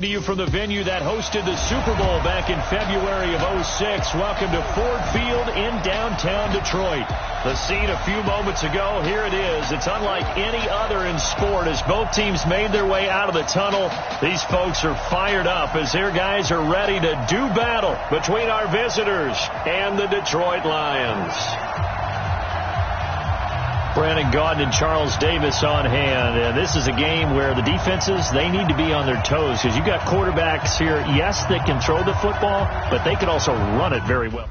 To you from the venue that hosted the Super Bowl back in February of '06. Welcome to Ford Field in downtown Detroit. The scene a few moments ago, here it is. It's unlike any other in sport as both teams made their way out of the tunnel. These folks are fired up as their guys are ready to do battle between our visitors and the Detroit Lions. Brandon Gaudin and Charles Davis on hand. And this is a game where the defenses, they need to be on their toes because you got quarterbacks here, yes, that can throw the football, but they can also run it very well.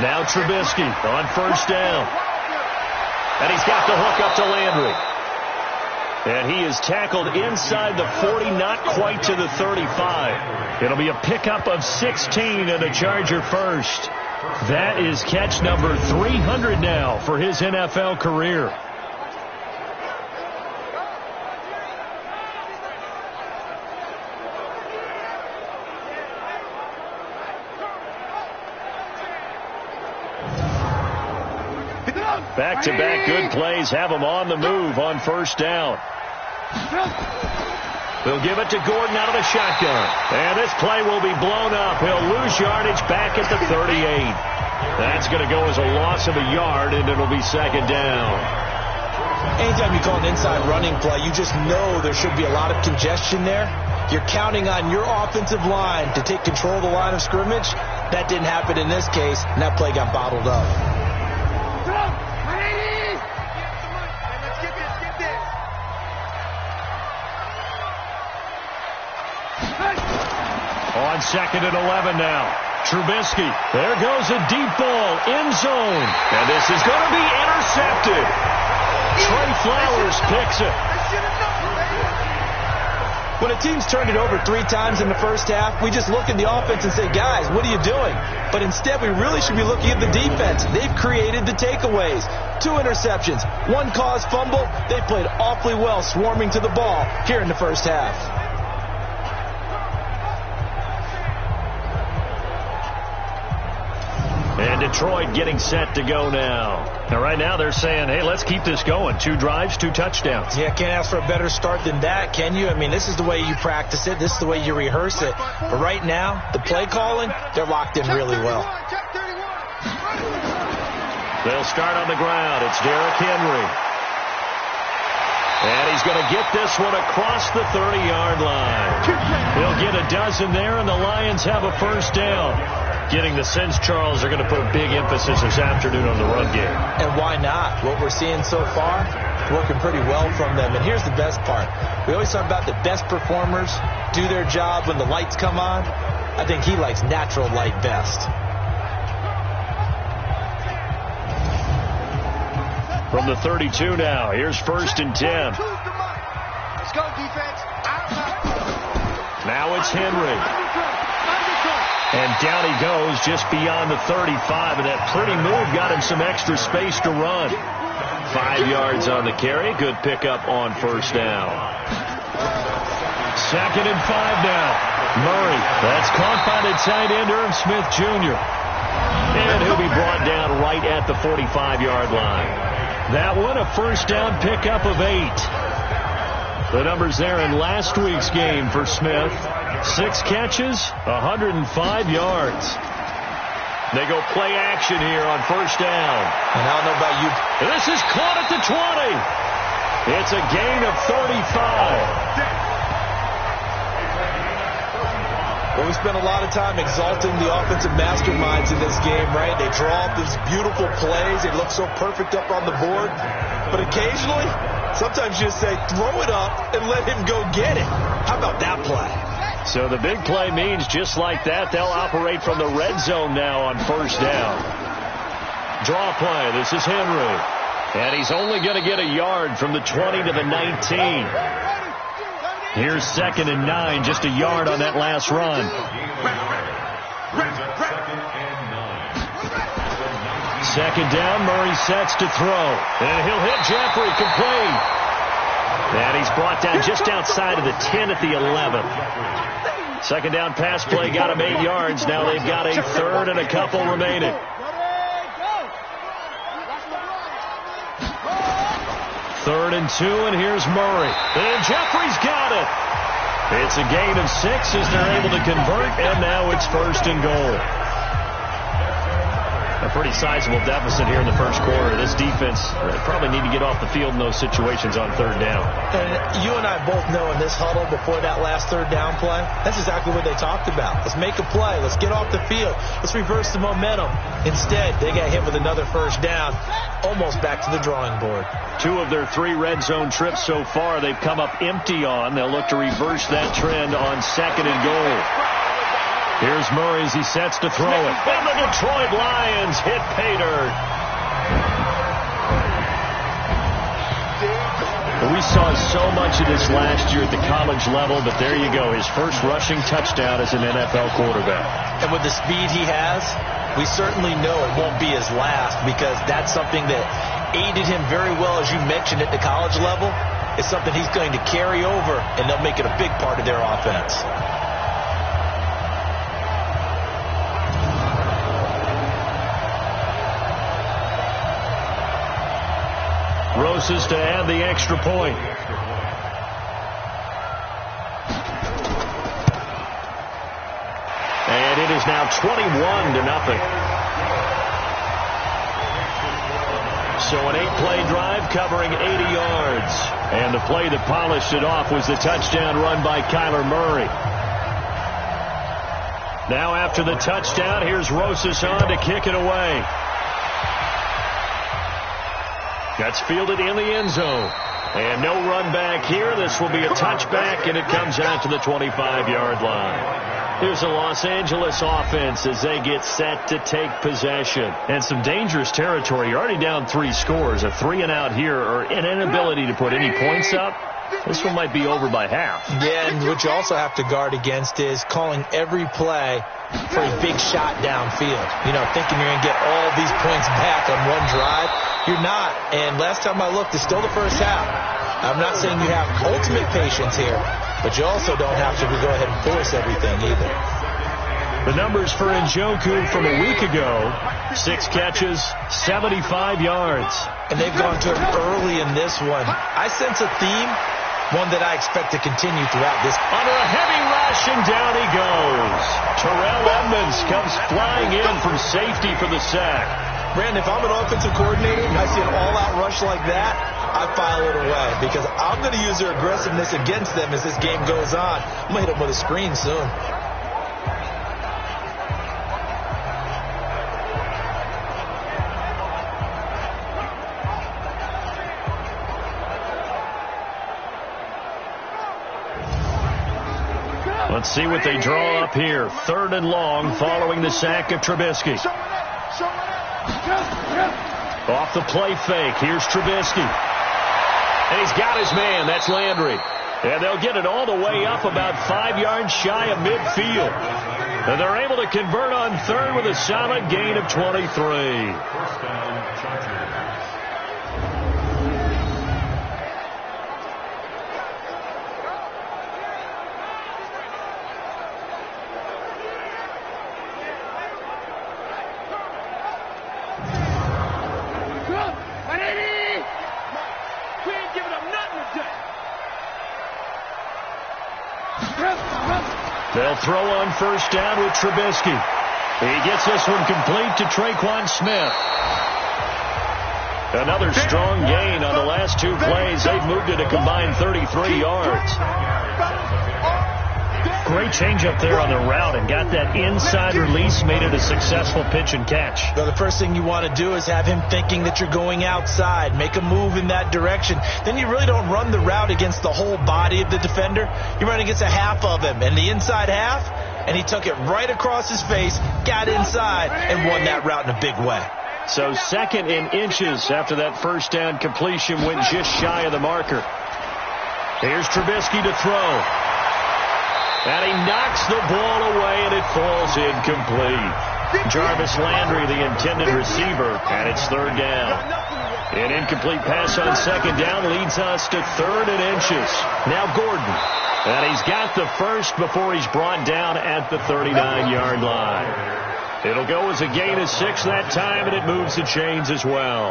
Now Trubisky on first down. And he's got the hook up to Landry. And he is tackled inside the 40, not quite to the 35. It'll be a pickup of 16 and a Charger first. That is catch number 300 now for his NFL career. Back-to-back good plays have him on the move on first down. They'll give it to Gordon out of the shotgun. And this play will be blown up. He'll lose yardage back at the 38. That's going to go as a loss of a yard, and it'll be second down. Anytime you call an inside running play, you just know there should be a lot of congestion there. You're counting on your offensive line to take control of the line of scrimmage. That didn't happen in this case, and that play got bottled up. On second and 11 now. Trubisky. There goes a deep ball. End zone. And this is going to be intercepted. Trey Flowers picks it. When a team's turned it over 3 times in the first half, we just look at the offense and say, guys, what are you doing? But instead, we really should be looking at the defense. They've created the takeaways. 2 interceptions, 1 caused fumble. They played awfully well swarming to the ball here in the first half. And Detroit getting set to go now. Now, right now, they're saying, hey, let's keep this going. 2 drives, 2 touchdowns. Yeah, can't ask for a better start than that, can you? I mean, this is the way you practice it. This is the way you rehearse it. But right now, the play calling, they're locked in really well. They'll start on the ground. It's Derrick Henry. And he's going to get this one across the 30-yard line. He'll get a dozen there, and the Lions have a first down. Getting the sense, Charles, are going to put a big emphasis this afternoon on the run game. And why not? What we're seeing so far, working pretty well from them. And here's the best part. We always talk about the best performers do their job when the lights come on. I think he likes natural light best. From the 32 now, here's first and 10. Let's go, defense. Now it's Henry. And down he goes just beyond the 35, and that pretty move got him some extra space to run. 5 yards on the carry. Good pickup on first down. Second and 5 now. Murray. That's caught by the tight end, Irv Smith Jr. And he'll be brought down right at the 45-yard line. That one a first down pickup of 8. The numbers there in last week's game for Smith. 6 catches, 105 yards. They go play action here on first down. And I don't know about you. This is caught at the 20. It's a gain of 35. Well, we spent a lot of time exalting the offensive masterminds in this game, right? They draw up these beautiful plays. They look so perfect up on the board. But occasionally, sometimes you just say, throw it up and let him go get it. How about that play? So the big play means just like that, they'll operate from the red zone now on first down. Draw play. This is Henry. And he's only going to get a yard from the 20 to the 19. Here's 2nd and 9, just a yard on that last run. Second down, Murray sets to throw. And he'll hit Jeffrey, complete. And he's brought down just outside of the 10 at the 11. Second down pass play got him 8 yards. Now they've got a third and a couple remaining. Third and 2, and here's Murray. And Jeffrey's got it. It's a gain of 6 as they're able to convert, and now it's 1st and goal. A pretty sizable deficit here in the first quarter. This defense probably need to get off the field in those situations on 3rd down. And you and I both know in this huddle before that last 3rd down play, that's exactly what they talked about. Let's make a play. Let's get off the field. Let's reverse the momentum. Instead, they got hit with another 1st down, almost back to the drawing board. 2 of their 3 red zone trips so far they've come up empty on. They'll look to reverse that trend on 2nd and goal. Here's Murray as he sets to throw it. And the Detroit Lions hit pay dirt. We saw so much of this last year at the college level, but there you go. His first rushing touchdown as an NFL quarterback. And with the speed he has, we certainly know it won't be his last, because that's something that aided him very well, as you mentioned, at the college level. It's something he's going to carry over, and they'll make it a big part of their offense. Roses to add the extra point. And it is now 21-0. So an 8-play drive covering 80 yards. And the play that polished it off was the touchdown run by Kyler Murray. Now after the touchdown, here's Roses on to kick it away. That's fielded in the end zone. And no run back here. This will be a touchback, and it comes out to the 25-yard line. Here's the Los Angeles offense as they get set to take possession. And some dangerous territory. You're already down 3 scores. A 3-and-out here, or an inability to put any points up. This one might be over by half. Yeah, and what you also have to guard against is calling every play for a big shot downfield. You know, thinking you're going to get all these points back on one drive. You're not. And last time I looked, it's still the first half. I'm not saying you have ultimate patience here, but you also don't have to go ahead and force everything either. The numbers for Njoku from a week ago: 6 catches, 75 yards. And they've gone to him early in this one. I sense a theme, one that I expect to continue throughout this. Under a heavy rush, and down he goes. Terrell Edmonds comes flying in from safety for the sack. Brandon, if I'm an offensive coordinator and I see an all-out rush like that, I file it away, because I'm going to use their aggressiveness against them as this game goes on. I'm going to hit them with a screen soon. Let's see what they draw up here. 3rd and long following the sack of Trubisky. Off the play fake. Here's Trubisky. And he's got his man. That's Landry. And they'll get it all the way up about 5 yards shy of midfield. And they're able to convert on 3rd with a solid gain of 23. They'll throw on 1st down with Trubisky. He gets this one complete to Traquan Smith. Another strong gain on the last 2 plays. They've moved it a combined 33 yards. Great change up there on the route and got that inside release, made it a successful pitch and catch. Well, the first thing you want to do is have him thinking that you're going outside, make a move in that direction. Then you really don't run the route against the whole body of the defender. You run against a half of him, and the inside half, and he took it right across his face, got inside, and won that route in a big way. So 2nd and inches after that 1st down completion went just shy of the marker. Here's Trubisky to throw. And he knocks the ball away, and it falls incomplete. Jarvis Landry, the intended receiver, and it's third down. An incomplete pass on second down leads us to 3rd and inches. Now Gordon. And he's got the first before he's brought down at the 39-yard line. It'll go as a gain of 6 that time, and it moves the chains as well.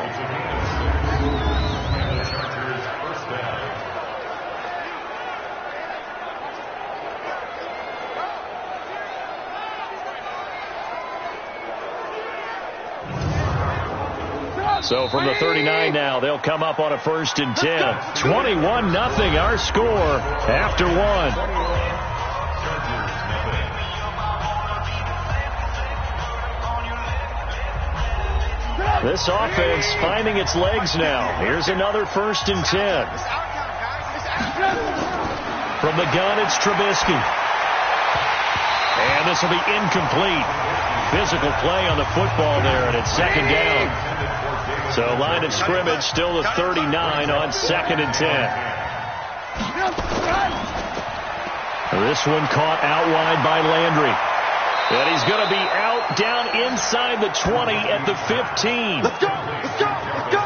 So from the 39 now, they'll come up on a 1st and 10. 21-0 our score after 1. This offense finding its legs now. Here's another 1st and 10. From the gun, it's Trubisky. And this will be incomplete. Physical play on the football there, and it's 2nd down. So line of scrimmage still the 39 on 2nd and 10. This one caught out wide by Landry. And he's going to be out down inside the 20 at the 15. Let's go! Let's go! Let's go!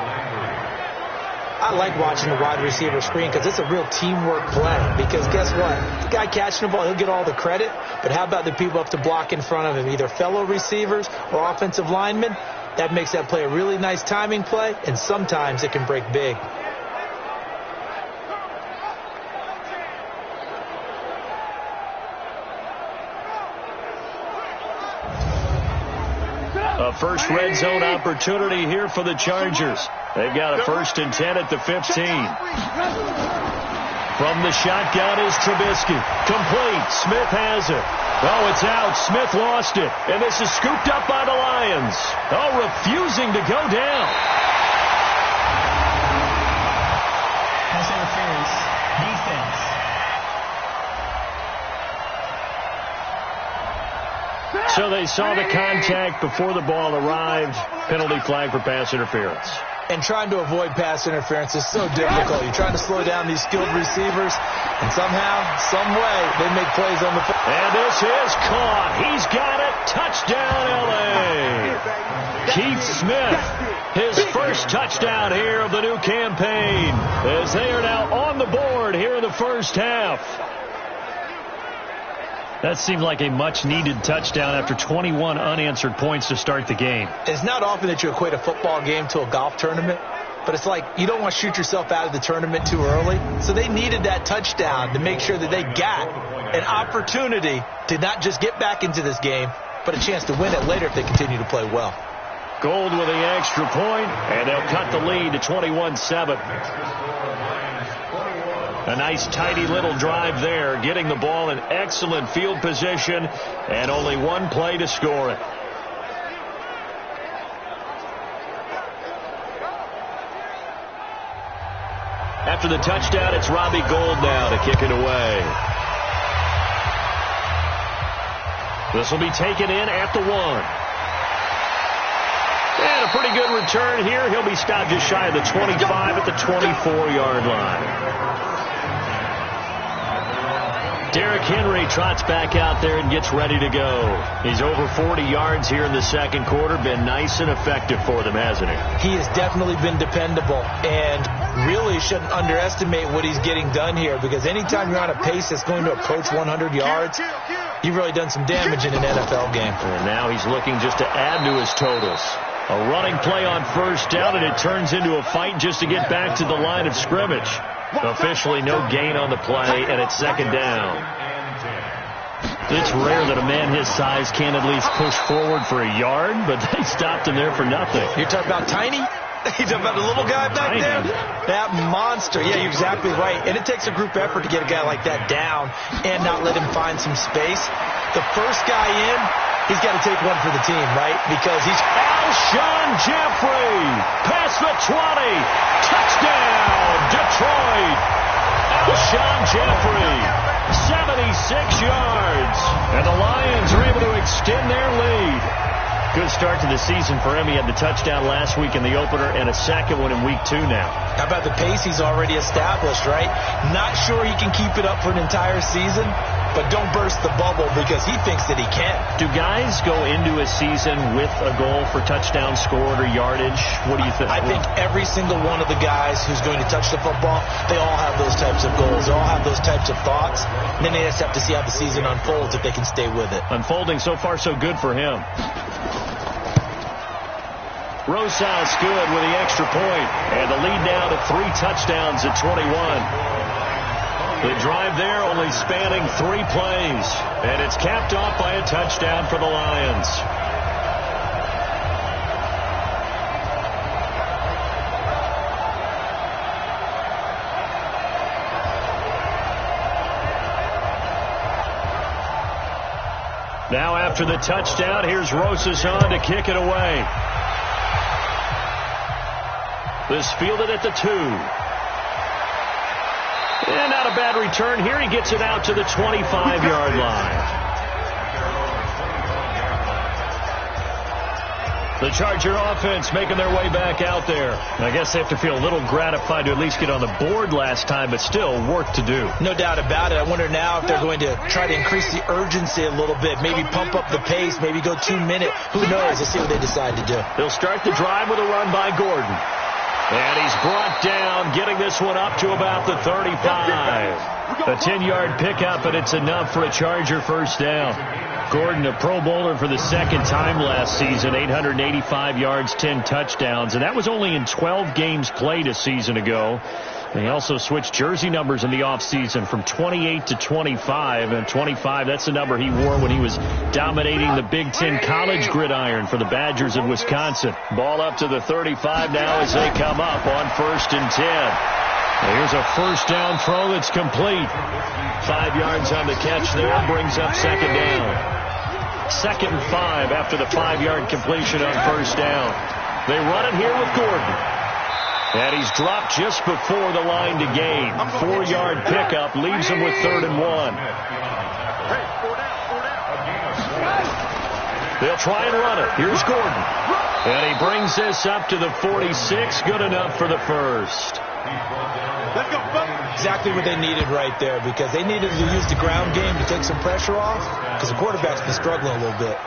I like watching the wide receiver screen because it's a real teamwork play. Because guess what? The guy catching the ball, he'll get all the credit. But how about the people up to block in front of him, either fellow receivers or offensive linemen? That makes that play a really nice timing play, and sometimes it can break big. A first red zone opportunity here for the Chargers. They've got a 1st and 10 at the 15. From the shotgun is Trubisky. Complete. Smith has it. Oh, it's out. Smith lost it. And this is scooped up by the Lions. Oh, refusing to go down. Pass interference. Defense. So they saw the contact before the ball arrived. Penalty flag for pass interference. And trying to avoid pass interference is so difficult. You're trying to slow down these skilled receivers, and somehow, some way, they make plays on the field. And this is caught. He's got it. Touchdown, L.A. Keith Smith, his first touchdown here of the new campaign, as they are now on the board here in the first half. That seemed like a much-needed touchdown after 21 unanswered points to start the game. It's not often that you equate a football game to a golf tournament, but it's like you don't want to shoot yourself out of the tournament too early. So they needed that touchdown to make sure that they got an opportunity to not just get back into this game, but a chance to win it later if they continue to play well. Gold with the extra point, and they'll cut the lead to 21-7. A nice, tidy little drive there, getting the ball in excellent field position, and only one play to score it. After the touchdown, it's Robbie Gould now to kick it away. This will be taken in at the 1. And a pretty good return here. He'll be stopped just shy of the 25 at the 24-yard line. Derrick Henry trots back out there and gets ready to go. He's over 40 yards here in the second quarter. Been nice and effective for them, hasn't he? He has definitely been dependable, and really shouldn't underestimate what he's getting done here, because anytime you're on a pace that's going to approach 100 yards, you've really done some damage in an NFL game. And now he's looking just to add to his totals. A running play on first down, and it turns into a fight just to get back to the line of scrimmage. Officially no gain on the play, and it's second down. It's rare that a man his size can't at least push forward for a yard, but they stopped him there for nothing. You're talking about tiny? You're talking about the little guy back there? That monster. Yeah, you're exactly right. And it takes a group effort to get a guy like that down and not let him find some space. The first guy in, he's got to take one for the team, right? Because he's Alshon Jeffrey past the 20. Touchdown, Detroit. Alshon Jeffrey, 76 yards. And the Lions are able to extend their lead. Good start to the season for him. He had the touchdown last week in the opener and a second one in week 2 now. How about the pace he's already established, right? Not sure he can keep it up for an entire season, but don't burst the bubble because he thinks that he can. Do guys go into a season with a goal for touchdown scored or yardage? What do you think? I think every single one of the guys who's going to touch the football, they all have those types of goals. They all have those types of thoughts. And then they just have to see how the season unfolds if they can stay with it. Unfolding so far so good for him. Rosas good with the extra point. And the lead now to 3 touchdowns at 21. The drive there only spanning 3 plays. And it's capped off by a touchdown for the Lions. Now after the touchdown, here's Rosas on to kick it away. This fielded at the 2. And not a bad return here. He gets it out to the 25-yard line. The Charger offense making their way back out there. I guess they have to feel a little gratified to at least get on the board last time, but still work to do. No doubt about it. I wonder now if they're going to try to increase the urgency a little bit, maybe pump up the pace, maybe go 2 minute. Who knows? Let's see what they decide to do. They'll start the drive with a run by Gordon. And he's brought down, getting this one up to about the 35. A 10-yard pickup, and it's enough for a Charger first down. Gordon, a Pro Bowler for the second time last season, 885 yards, 10 touchdowns, and that was only in 12 games played a season ago. They also switched jersey numbers in the offseason from 28 to 25, and 25, that's the number he wore when he was dominating the Big Ten college gridiron for the Badgers of Wisconsin. Ball up to the 35 now as they come up on 1st and 10. Here's a first down throw that's complete. 5 yards on the catch there, brings up second down. 2nd and 5 after the 5-yard completion on first down. They run it here with Gordon. And he's dropped just before the line to gain. 4-yard pickup leaves him with 3rd and 1. They'll try and run it. Here's Gordon. And he brings this up to the 46. Good enough for the first. Exactly what they needed right there, because they needed to use the ground game to take some pressure off, because the quarterback's been struggling a little bit.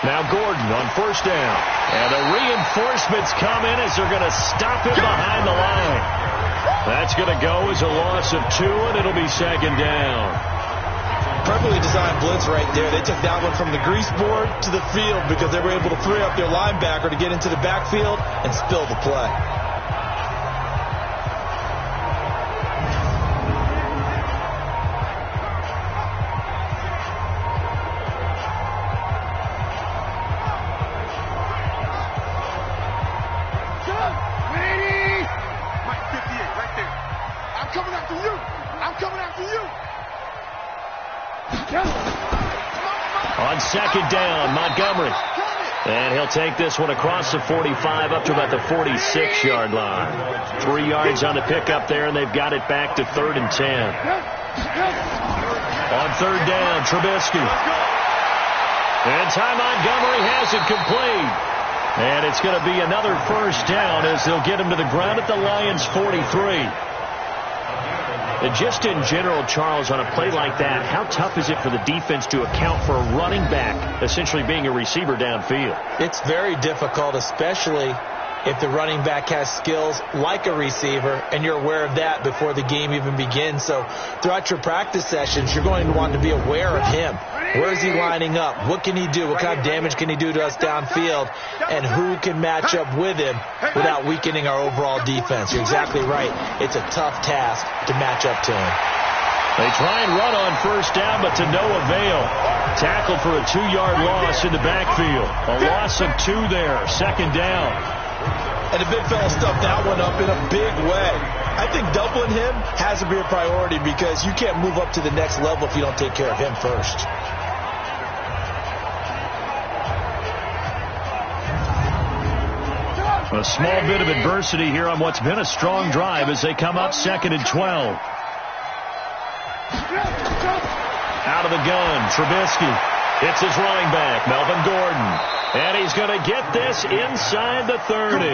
Now Gordon on first down. And the reinforcements come in as they're going to stop him behind the line. That's going to go as a loss of 2, and it'll be second down. Perfectly designed blitz right there. They took that one from the grease board to the field because they were able to free up their linebacker to get into the backfield and spill the play. On second down, Montgomery. And he'll take this one across the 45 up to about the 46-yard line. 3 yards on the pickup there, and they've got it back to 3rd and 10. On 3rd down, Trubisky. And Ty Montgomery has it complete. And it's going to be another first down as they'll get him to the ground at the Lions' 43. And just in general, Charles, on a play like that, how tough is it for the defense to account for a running back essentially being a receiver downfield? It's very difficult, especially if the running back has skills like a receiver, and you're aware of that before the game even begins. So throughout your practice sessions, you're going to want to be aware of him. Where is he lining up? What can he do? What kind of damage can he do to us downfield? And who can match up with him without weakening our overall defense? You're exactly right. It's a tough task to match up to him. They try and run on first down, but to no avail. Tackled for a 2-yard loss in the backfield. A loss of 2 there. Second down. And the big fella stuffed that one up in a big way. I think doubling him has to be a priority because you can't move up to the next level if you don't take care of him first. A small bit of adversity here on what's been a strong drive as they come up 2nd and 12. Out of the gun, Trubisky. It's his running back, Melvin Gordon. And he's going to get this inside the 30.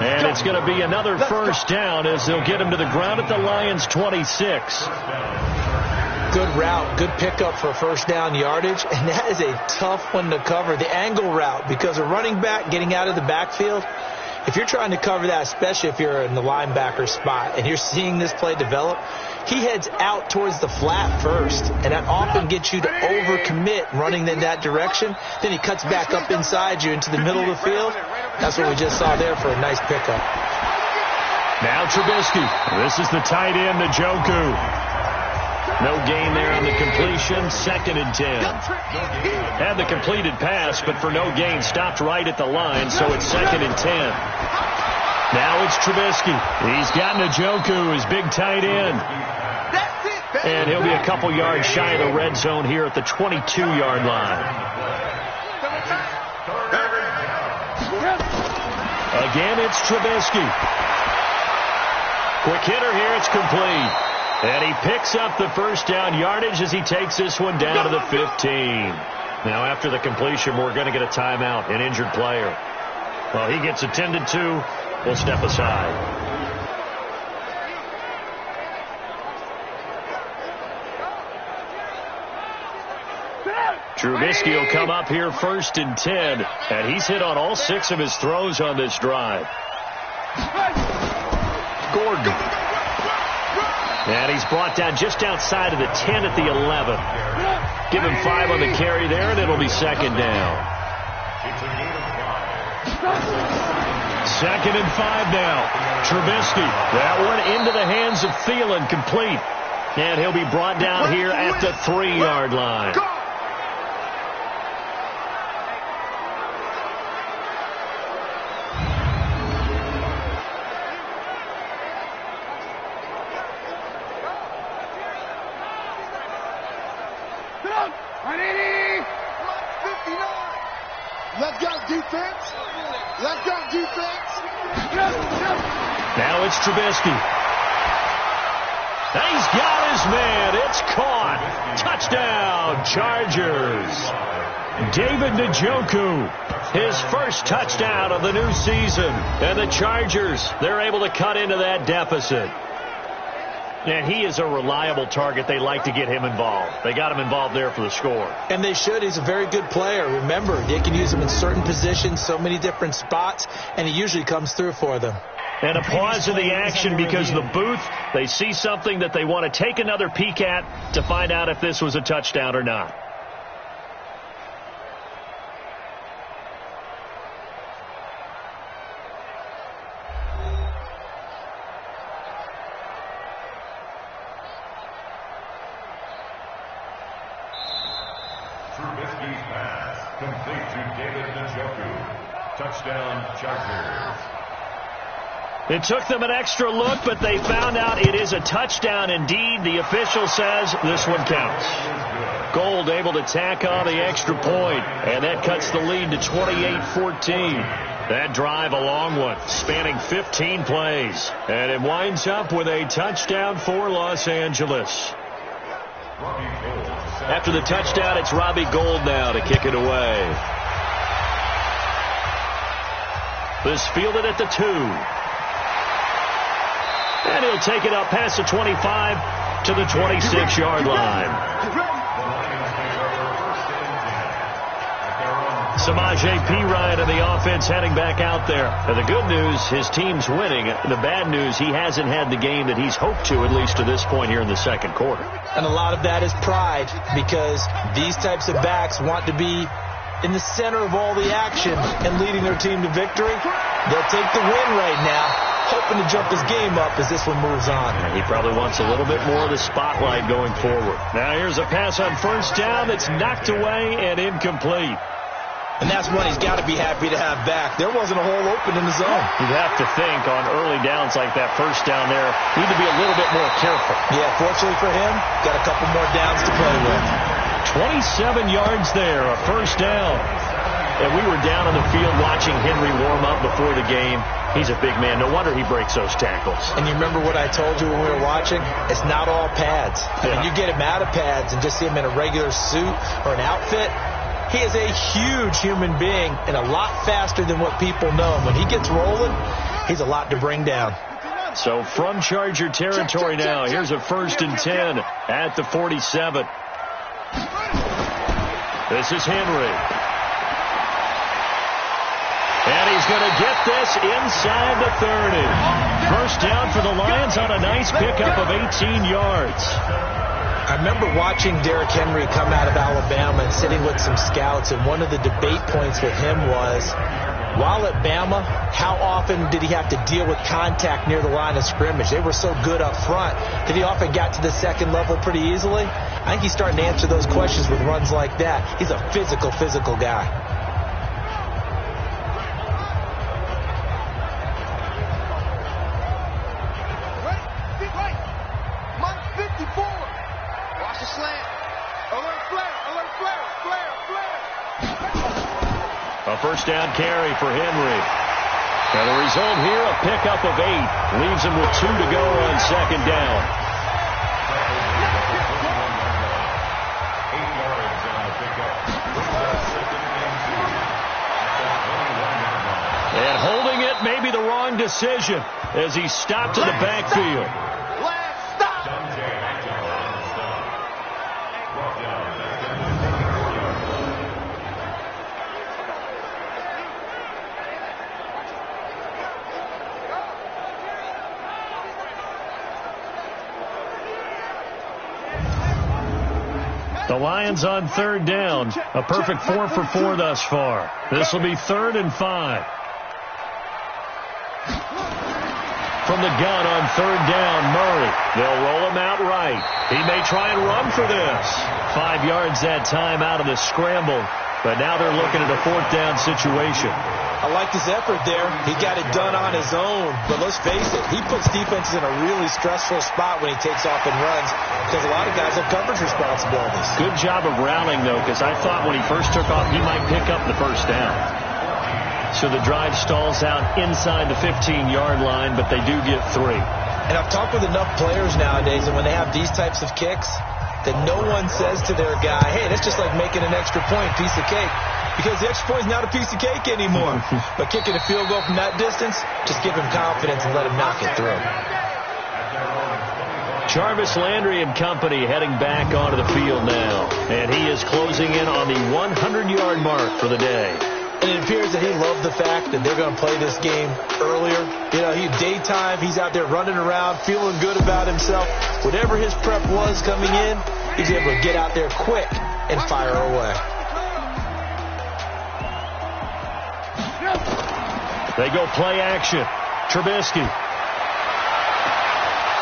And it's going to be another first down as they'll get him to the ground at the Lions' 26. Good route, good pickup for first down yardage, and that is a tough one to cover, the angle route, because a running back getting out of the backfield, if you're trying to cover that, especially if you're in the linebacker spot and you're seeing this play develop, he heads out towards the flat first, and that often gets you to overcommit running in that direction. Then he cuts back up inside you into the middle of the field. That's what we just saw there for a nice pickup. Now Trubisky. This is the tight end, Njoku. No gain there on the completion. 2nd and 10. Had the completed pass, but for no gain, stopped right at the line, so it's 2nd and 10. Now it's Trubisky. He's got Njoku, his big tight end. And he'll be a couple yards shy of the red zone here at the 22-yard line. Again, it's Trubisky. Quick hitter here, it's complete. And he picks up the first down yardage as he takes this one down to the 15. Now, after the completion, we're going to get a timeout, an injured player. Well, he gets attended to. We'll step aside. Trubisky will come up here 1st and 10, and he's hit on all 6 of his throws on this drive. Gordon. And he's brought down just outside of the 10 at the 11. Give him 5 on the carry there, and it'll be 2nd down. 2nd and 5 now. Trubisky. That one into the hands of Thielen, complete. And he'll be brought down here at the 3-yard line. Now it's Trubisky. He's got his man. It's caught. Touchdown, Chargers. David Njoku, his first touchdown of the new season. And the Chargers, they're able to cut into that deficit. And he is a reliable target. They like to get him involved. They got him involved there for the score. And they should. He's a very good player. Remember, they can use him in certain positions, so many different spots, and he usually comes through for them. And a pause in the action because the booth, they see something that they want to take another peek at to find out if this was a touchdown or not. Trubisky's pass complete to David Njoku. Touchdown, Chargers. It took them an extra look, but they found out it is a touchdown indeed. The official says this one counts. Gold able to tack on the extra point, and that cuts the lead to 28-14. That drive a long one, spanning 15 plays. And it winds up with a touchdown for Los Angeles. After the touchdown, it's Robbie Gould now to kick it away. This fielded at the 2. And he'll take it up past the 25 to the 26-yard line. Samaje Perine of the offense heading back out there. And the good news, his team's winning. The bad news, he hasn't had the game that he's hoped to, at least to this point here in the second quarter. And a lot of that is pride, because these types of backs want to be in the center of all the action and leading their team to victory. They'll take the win right now, hoping to jump his game up as this one moves on. He probably wants a little bit more of the spotlight going forward. Now here's a pass on first down that's knocked away and incomplete. And that's one he's got to be happy to have back. There wasn't a hole open in the zone. You'd have to think on early downs like that first down there, need to be a little bit more careful. Yeah, fortunately for him, got a couple more downs to play with. 27 yards there, a first down. And we were down on the field watching Henry warm up before the game. He's a big man. No wonder he breaks those tackles. And you remember what I told you when we were watching? It's not all pads. Yeah. When you get him out of pads and just see him in a regular suit or an outfit, he is a huge human being and a lot faster than what people know. When he gets rolling, he's a lot to bring down. So from Charger territory now, here's a 1st and 10 at the 47. This is Henry. And he's going to get this inside the 30. First down for the Lions on a nice pickup of 18 yards. I remember watching Derrick Henry come out of Alabama and sitting with some scouts, and one of the debate points with him was, while at Bama, how often did he have to deal with contact near the line of scrimmage? They were so good up front that he often got to the second level pretty easily. I think he's starting to answer those questions with runs like that. He's a physical guy. A first down carry for Henry. And the result here, a pickup of 8. Leaves him with 2 to go on second down. 8 yards on the pickup. And holding it may be the wrong decision as he stopped in the backfield. The Lions on 3rd down. A perfect 4 for 4 thus far. This will be 3rd and 5. From the gun on 3rd down, Murray. They'll roll him out right. He may try and run for this. 5 yards that time out of the scramble. But now they're looking at a 4th down situation. I liked his effort there. He got it done on his own. But let's face it, he puts defenses in a really stressful spot when he takes off and runs because a lot of guys have coverage responsibilities. Good job of rallying, though, because I thought when he first took off, he might pick up the first down. So the drive stalls out inside the 15-yard line, but they do get 3. And I've talked with enough players nowadays, and when they have these types of kicks, that no one says to their guy, hey, that's just like making an extra point, piece of cake. Because the extra point is not a piece of cake anymore. But kicking a field goal from that distance, just give him confidence and let him knock it through. Jarvis Landry and company heading back onto the field now. And he is closing in on the 100-yard mark for the day. And it appears that he loved the fact that they're going to play this game earlier. You know, daytime, he's out there running around, feeling good about himself. Whatever his prep was coming in, he's able to get out there quick and fire away. They go play action. Trubisky.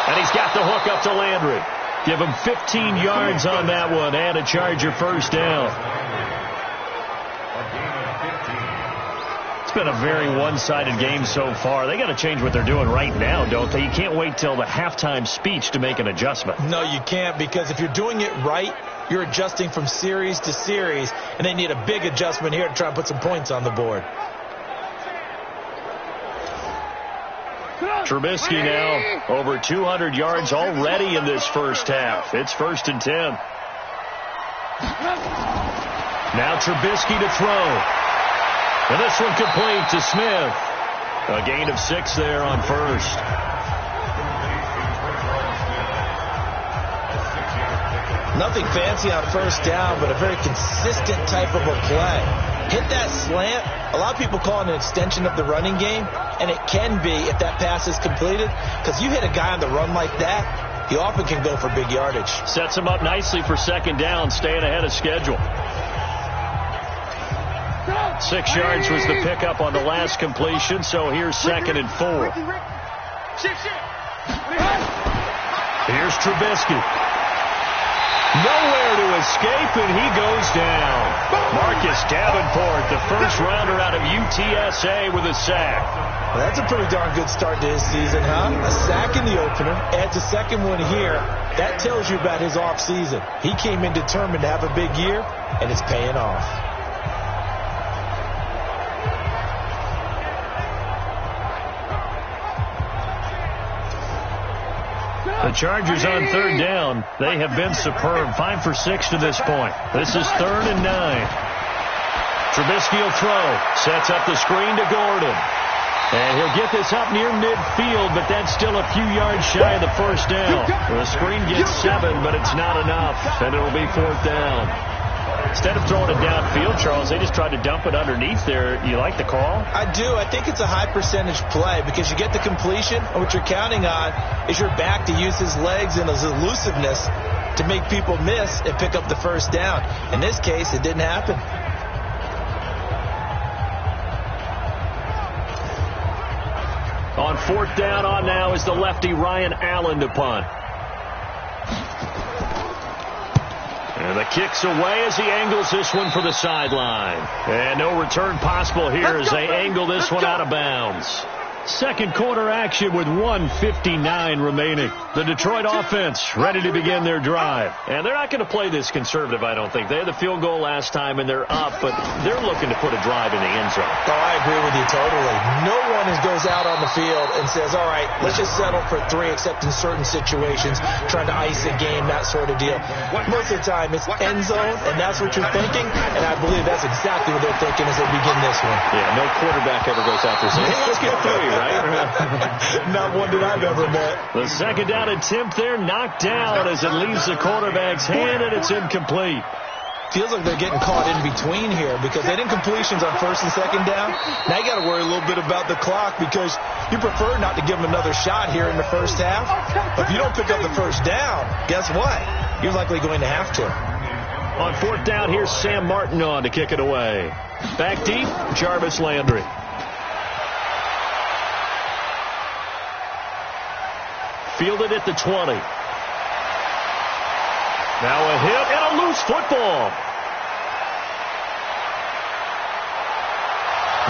And he's got the hook up to Landry. Give him 15 yards on that one and a Charger first down. It's been a very one-sided game so far. They got to change what they're doing right now, don't they? You can't wait till the halftime speech to make an adjustment. No, you can't, because if you're doing it right, you're adjusting from series to series, and they need a big adjustment here to try and put some points on the board. Trubisky now over 200 yards already in this first half. It's 1st and 10. Now Trubisky to throw. And this one complete to Smith. A gain of 6 there on first. Nothing fancy on first down, but a very consistent type of a play. Hit that slant. A lot of people call it an extension of the running game, and it can be if that pass is completed, because you hit a guy on the run like that, he often can go for big yardage. Sets him up nicely for second down, staying ahead of schedule. 6 yards was the pickup on the last completion, so here's 2nd and 4. Here's Trubisky. Nowhere to escape, and he goes down. Marcus Davenport, the first rounder out of UTSA with a sack. Well, that's a pretty darn good start to his season, huh? A sack in the opener, adds a second one here. That tells you about his offseason. He came in determined to have a big year, and it's paying off. The Chargers on third down. They have been superb. 5 for 6 to this point. This is 3rd and 9. Trubisky will throw. Sets up the screen to Gordon. And he'll get this up near midfield, but that's still a few yards shy of the first down. The screen gets 7, but it's not enough, and it'll be 4th down. Instead of throwing it downfield, Charles, they just tried to dump it underneath there. You like the call? I do. I think it's a high percentage play because you get the completion, and what you're counting on is your back to use his legs and his elusiveness to make people miss and pick up the first down. In this case, it didn't happen. On 4th down on now is the lefty Ryan Allen to punt. And the kick's away as he angles this one for the sideline. And no return possible here as they angle this one out of bounds. Second quarter action with 1:59 remaining. The Detroit offense ready to begin their drive. And they're not going to play this conservative, I don't think. They had the field goal last time, and they're up, but they're looking to put a drive in the end zone. Oh, I agree with you totally. No one goes out on the field and says, all right, let's just settle for 3, except in certain situations, trying to ice a game, that sort of deal. Most of the time, it's end zone, and that's what you're thinking, and I believe that's exactly what they're thinking as they begin this one. Yeah, no quarterback ever goes out there saying, hey, let's get 3, right? Not one that I've ever met. The second down attempt there knocked down as it leaves the quarterback's hand, and it's incomplete. Feels like they're getting caught in between here because they didn't completions on 1st and 2nd down. Now you got to worry a little bit about the clock because you prefer not to give them another shot here in the first half. But if you don't pick up the first down, guess what? You're likely going to have to. On 4th down, here's Sam Martin on to kick it away. Back deep, Jarvis Landry. Fielded at the 20. Now a hit and a loose football.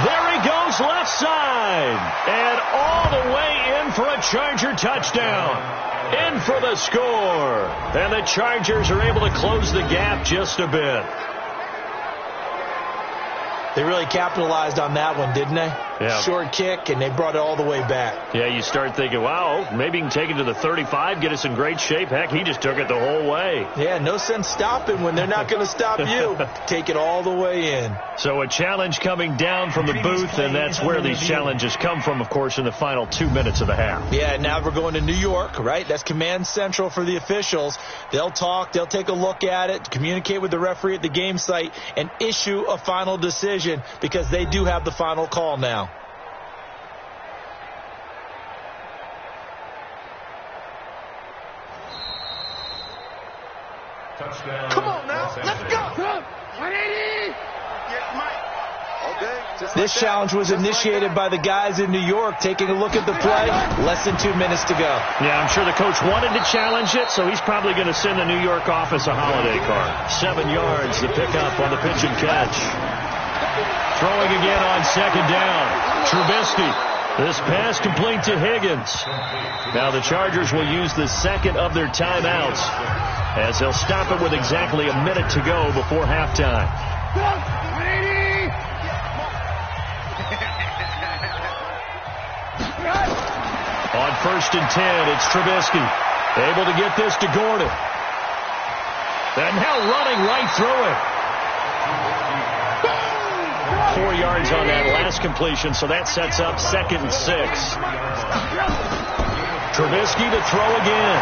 There he goes left side. And all the way in for a Charger touchdown. In for the score. And the Chargers are able to close the gap just a bit. They really capitalized on that one, didn't they? Yeah. Short kick, and they brought it all the way back. Yeah, you start thinking, wow, maybe he can take it to the 35, get us in great shape. Heck, he just took it the whole way. Yeah, no sense stopping when they're not going to stop you. Take it all the way in. So a challenge coming down from the booth, and that's where these challenges come from, of course, in the final 2 minutes of the half. Yeah, now we're going to New York, right? That's command central for the officials. They'll talk, they'll take a look at it, communicate with the referee at the game site, and issue a final decision because they do have the final call now. Touchdown. Come on now, let's go. 180. This challenge was initiated by the guys in New York taking a look at the play. Less than 2 minutes to go. Yeah, I'm sure the coach wanted to challenge it, so he's probably going to send the New York office a holiday card. 7 yards to pick up on the pitch and catch. Throwing again on 2nd down. Trubisky. This pass complete to Higgins. Now the Chargers will use the second of their timeouts as they'll stop it with exactly a minute to go before halftime. On 1st and 10, it's Trubisky. Able to get this to Gordon. And now running right through it. 4 yards on that last completion, so that sets up 2nd and 6. Trubisky to throw again.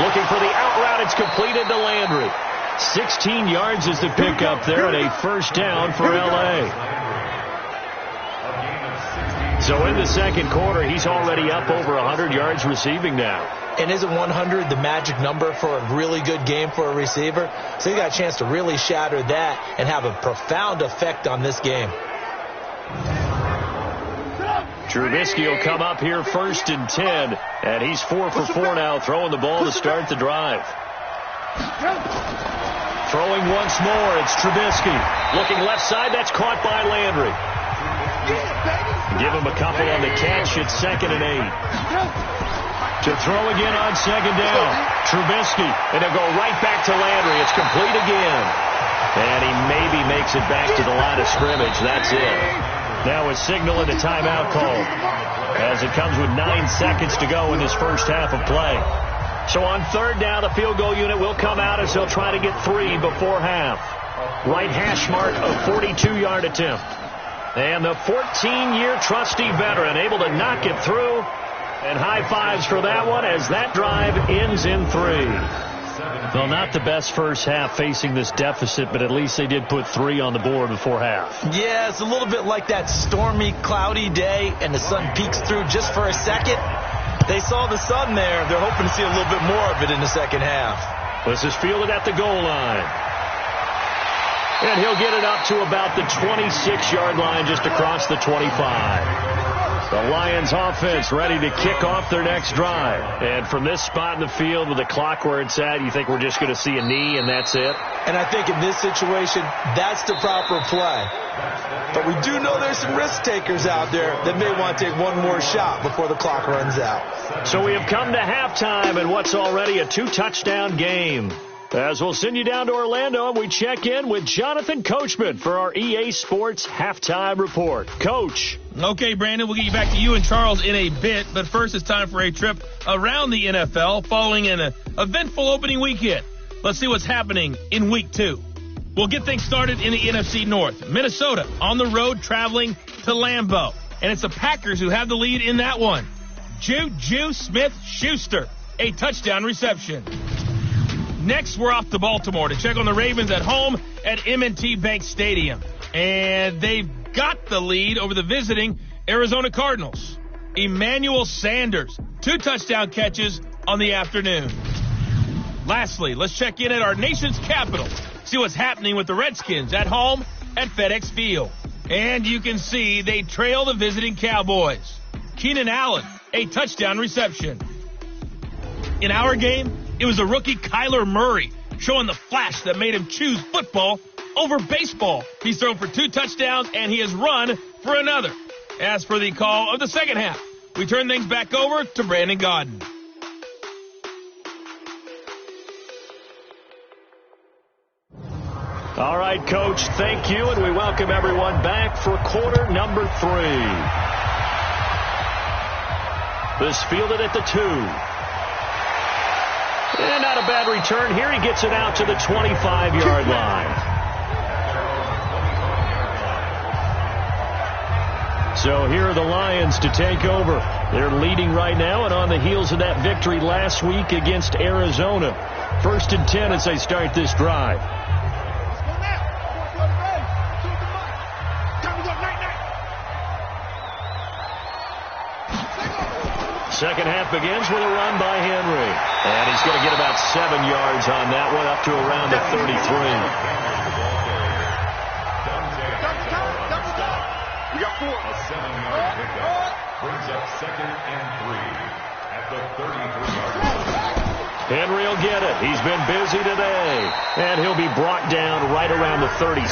Looking for the out route. It's completed to Landry. 16 yards is the pickup there, and a first down for L.A. So in the second quarter, he's already up over 100 yards receiving now. And isn't 100 the magic number for a really good game for a receiver? So he got a chance to really shatter that and have a profound effect on this game. Trubisky will come up here 1st and 10, and he's 4 for 4 now, throwing the ball to start the drive. Throwing once more, it's Trubisky. Looking left side, that's caught by Landry. Give him a couple on the catch. It's 2nd and 8. To throw again on 2nd down. Trubisky, and he'll go right back to Landry. It's complete again. And he maybe makes it back to the line of scrimmage. That's it. Now a signal and a timeout call as it comes with 9 seconds to go in this first half of play. So on third down, the field goal unit will come out as they'll try to get 3 before half. Right hash mark of 42-yard attempt. And the 14-year trusty veteran able to knock it through. And high fives for that one as that drive ends in 3. Well, not the best first half facing this deficit, but at least they did put 3 on the board before half. Yeah, it's a little bit like that stormy, cloudy day, and the sun peeks through just for a second. They saw the sun there. They're hoping to see a little bit more of it in the second half. This is fielded at the goal line. And he'll get it up to about the 26-yard line just across the 25. The Lions offense ready to kick off their next drive. And from this spot in the field with the clock where it's at, you think we're just going to see a knee and that's it? And I think in this situation, that's the proper play. But we do know there's some risk takers out there that may want to take one more shot before the clock runs out. So we have come to halftime in what's already a 2-touchdown game. As we'll send you down to Orlando, and we check in with Jonathan Coachman for our EA Sports Halftime Report. Coach. Okay, Brandon, we'll get you back to you and Charles in a bit. But first, it's time for a trip around the NFL following an eventful opening weekend. Let's see what's happening in Week 2. We'll get things started in the NFC North. Minnesota on the road traveling to Lambeau. And it's the Packers who have the lead in that one. Juju Smith-Schuster, a touchdown reception. Next, we're off to Baltimore to check on the Ravens at home at M&T Bank Stadium. And they've got the lead over the visiting Arizona Cardinals. Emmanuel Sanders, 2 touchdown catches on the afternoon. Lastly, let's check in at our nation's capital. See what's happening with the Redskins at home at FedEx Field. And you can see they trail the visiting Cowboys. Keenan Allen, a touchdown reception. In our game, it was the rookie Kyler Murray showing the flash that made him choose football over baseball. He's thrown for 2 touchdowns, and he has run for another. As for the call of the second half, we turn things back over to Brandon Gaudin. All right, Coach, thank you, and we welcome everyone back for quarter number 3. This fielded at the 2. And not a bad return here. He gets it out to the 25-yard line. So here are the Lions to take over. They're leading right now and on the heels of that victory last week against Arizona. 1st and 10 as they start this drive. Second half begins with a run by Henry. And he's going to get about 7 yards on that one, up to around the 33. We got 4. A 7-yard pickup brings up 2nd and 3 at the 33-yard line. Henry will get it. He's been busy today. And he'll be brought down right around the 37.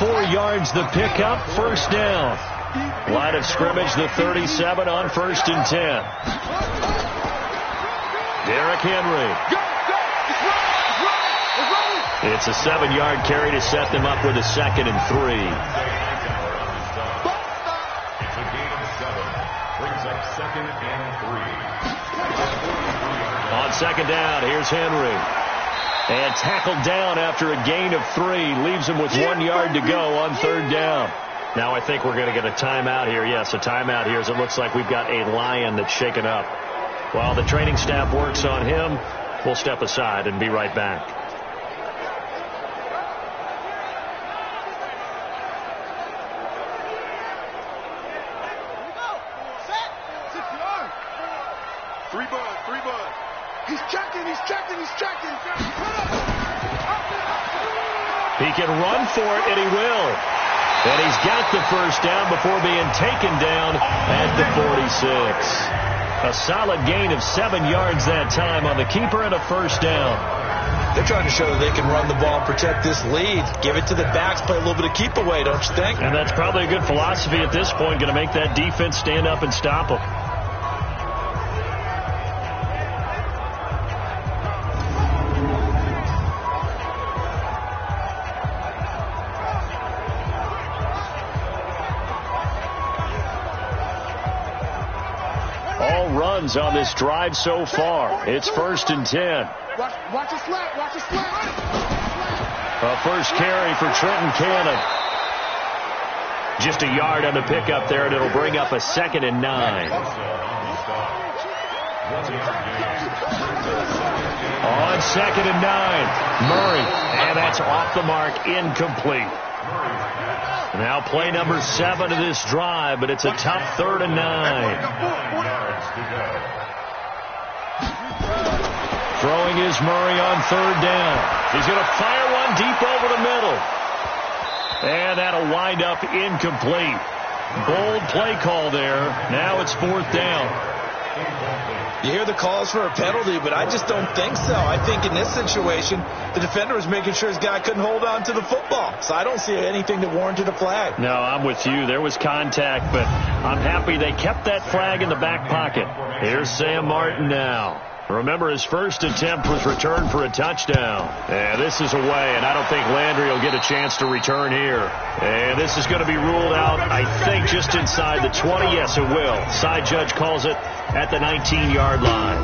4 yards the pickup, first down. Line of scrimmage, the 37 on 1st and 10. Derrick Henry. It's a 7-yard carry to set them up with a 2nd and 3. It's a gain of 7. Brings up 2nd and 3. On 2nd down, here's Henry. And tackled down after a gain of 3. Leaves him with 1 yard to go on 3rd down. Now I think we're going to get a timeout here. Yes, a timeout here as it looks like we've got a Lion that's shaken up. While the training staff works on him, we'll step aside and be right back. Three bud. He's checking. He can run for it, and he will. And he's got the first down before being taken down at the 46. A solid gain of 7 yards that time on the keeper and a first down. They're trying to show that they can run the ball and protect this lead. Give it to the backs, play a little bit of keep away, don't you think? And that's probably a good philosophy at this point, going to make that defense stand up and stop them. runs on this drive so far. It's 1st and 10. Watch the slap. Watch the slap. A first carry for Trenton Cannon. Just a yard on the pickup there, and it'll bring up a 2nd and 9. On 2nd and 9, Murray. And that's off the mark, incomplete. Now play number 7 of this drive, but it's a tough 3rd and 9. Throwing is Murray on 3rd down. He's going to fire one deep over the middle. And that'll wind up incomplete. Bold play call there. Now it's 4th down. You hear the calls for a penalty, but I just don't think so. I think in this situation, the defender was making sure his guy couldn't hold on to the football. So I don't see anything that warranted a flag. No, I'm with you. There was contact, but I'm happy they kept that flag in the back pocket. Here's Sam Martin now. Remember, his first attempt was returned for a touchdown. And this is away, and I don't think Landry will get a chance to return here. And this is going to be ruled out, I think, just inside the 20. Yes, it will. Side judge calls it at the 19-yard line.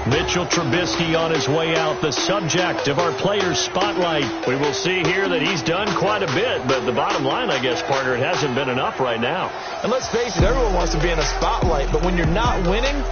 Mitchell Trubisky on his way out, the subject of our players' spotlight. We will see here that he's done quite a bit, but the bottom line, I guess, partner, it hasn't been enough right now. And let's face it, everyone wants to be in a spotlight, but when you're not winning,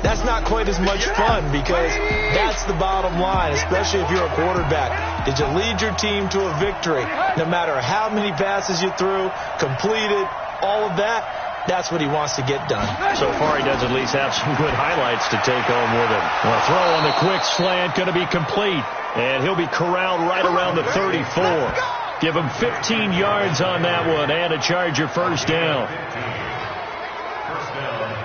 that's not quite as much fun, because that's the bottom line, especially if you're a quarterback. Did you lead your team to a victory? No matter how many passes you threw, completed, all of that, that's what he wants to get done. So far, he does at least have some good highlights to take home with him. A throw on the quick slant, going to be complete. And he'll be corralled right around the 34. Give him 15 yards on that one and a Charger first down.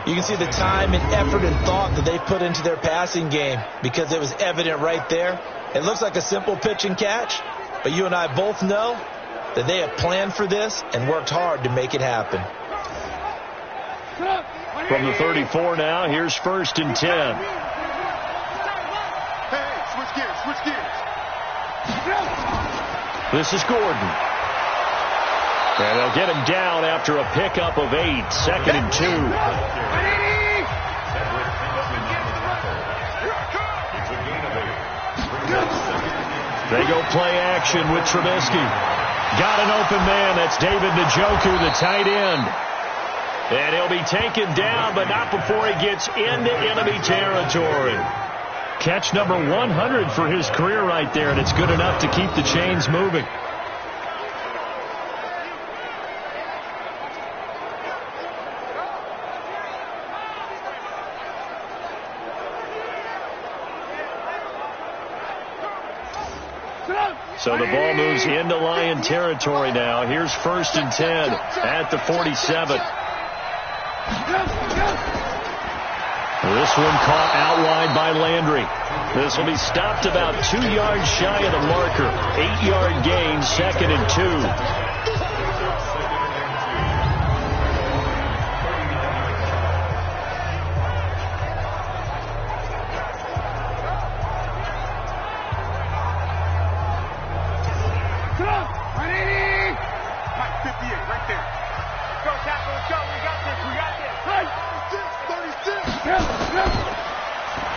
You can see the time and effort and thought that they put into their passing game, because it was evident right there. It looks like a simple pitch and catch, but you and I both know that they have planned for this and worked hard to make it happen. From the 34 now, here's 1st and 10. Hey, switch gears. This is Gordon. And they'll get him down after a pickup of 8, 2nd and 2. They go play action with Trubisky. Got an open man. That's David Njoku, the tight end. And he'll be taken down, but not before he gets into enemy territory. Catch number 100 for his career right there, and it's good enough to keep the chains moving. So the ball moves into Lion territory now. Here's 1st and 10 at the 47. This one caught out wide by Landry. This will be stopped about 2 yards shy of the marker. 8-yard gain, 2nd and 2.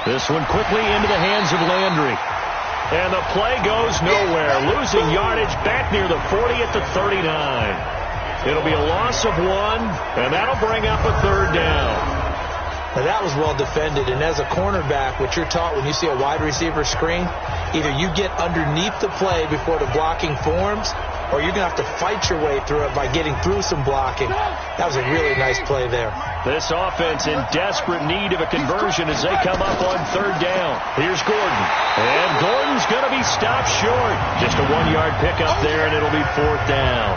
This one quickly into the hands of Landry. And the play goes nowhere. Losing yardage back near the 40 at the 39. It'll be a loss of 1, and that'll bring up a 3rd down. Now that was well defended, and as a cornerback, what you're taught when you see a wide receiver screen, either you get underneath the play before the blocking forms, or you're going to have to fight your way through it by getting through some blocking. That was a really nice play there. This offense in desperate need of a conversion as they come up on 3rd down. Here's Gordon. And Gordon's going to be stopped short. Just a 1-yard pickup there, and it'll be 4th down.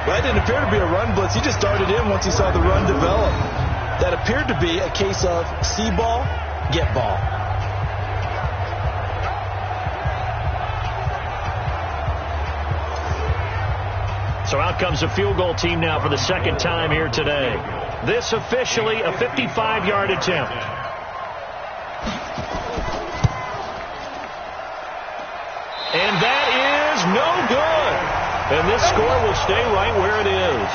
Well, that didn't appear to be a run blitz. He just darted in once he saw the run develop. That appeared to be a case of see ball, get ball. So out comes a field goal team now for the 2nd time here today. This officially a 55-yard attempt. And that is no good. And this score will stay right where it is.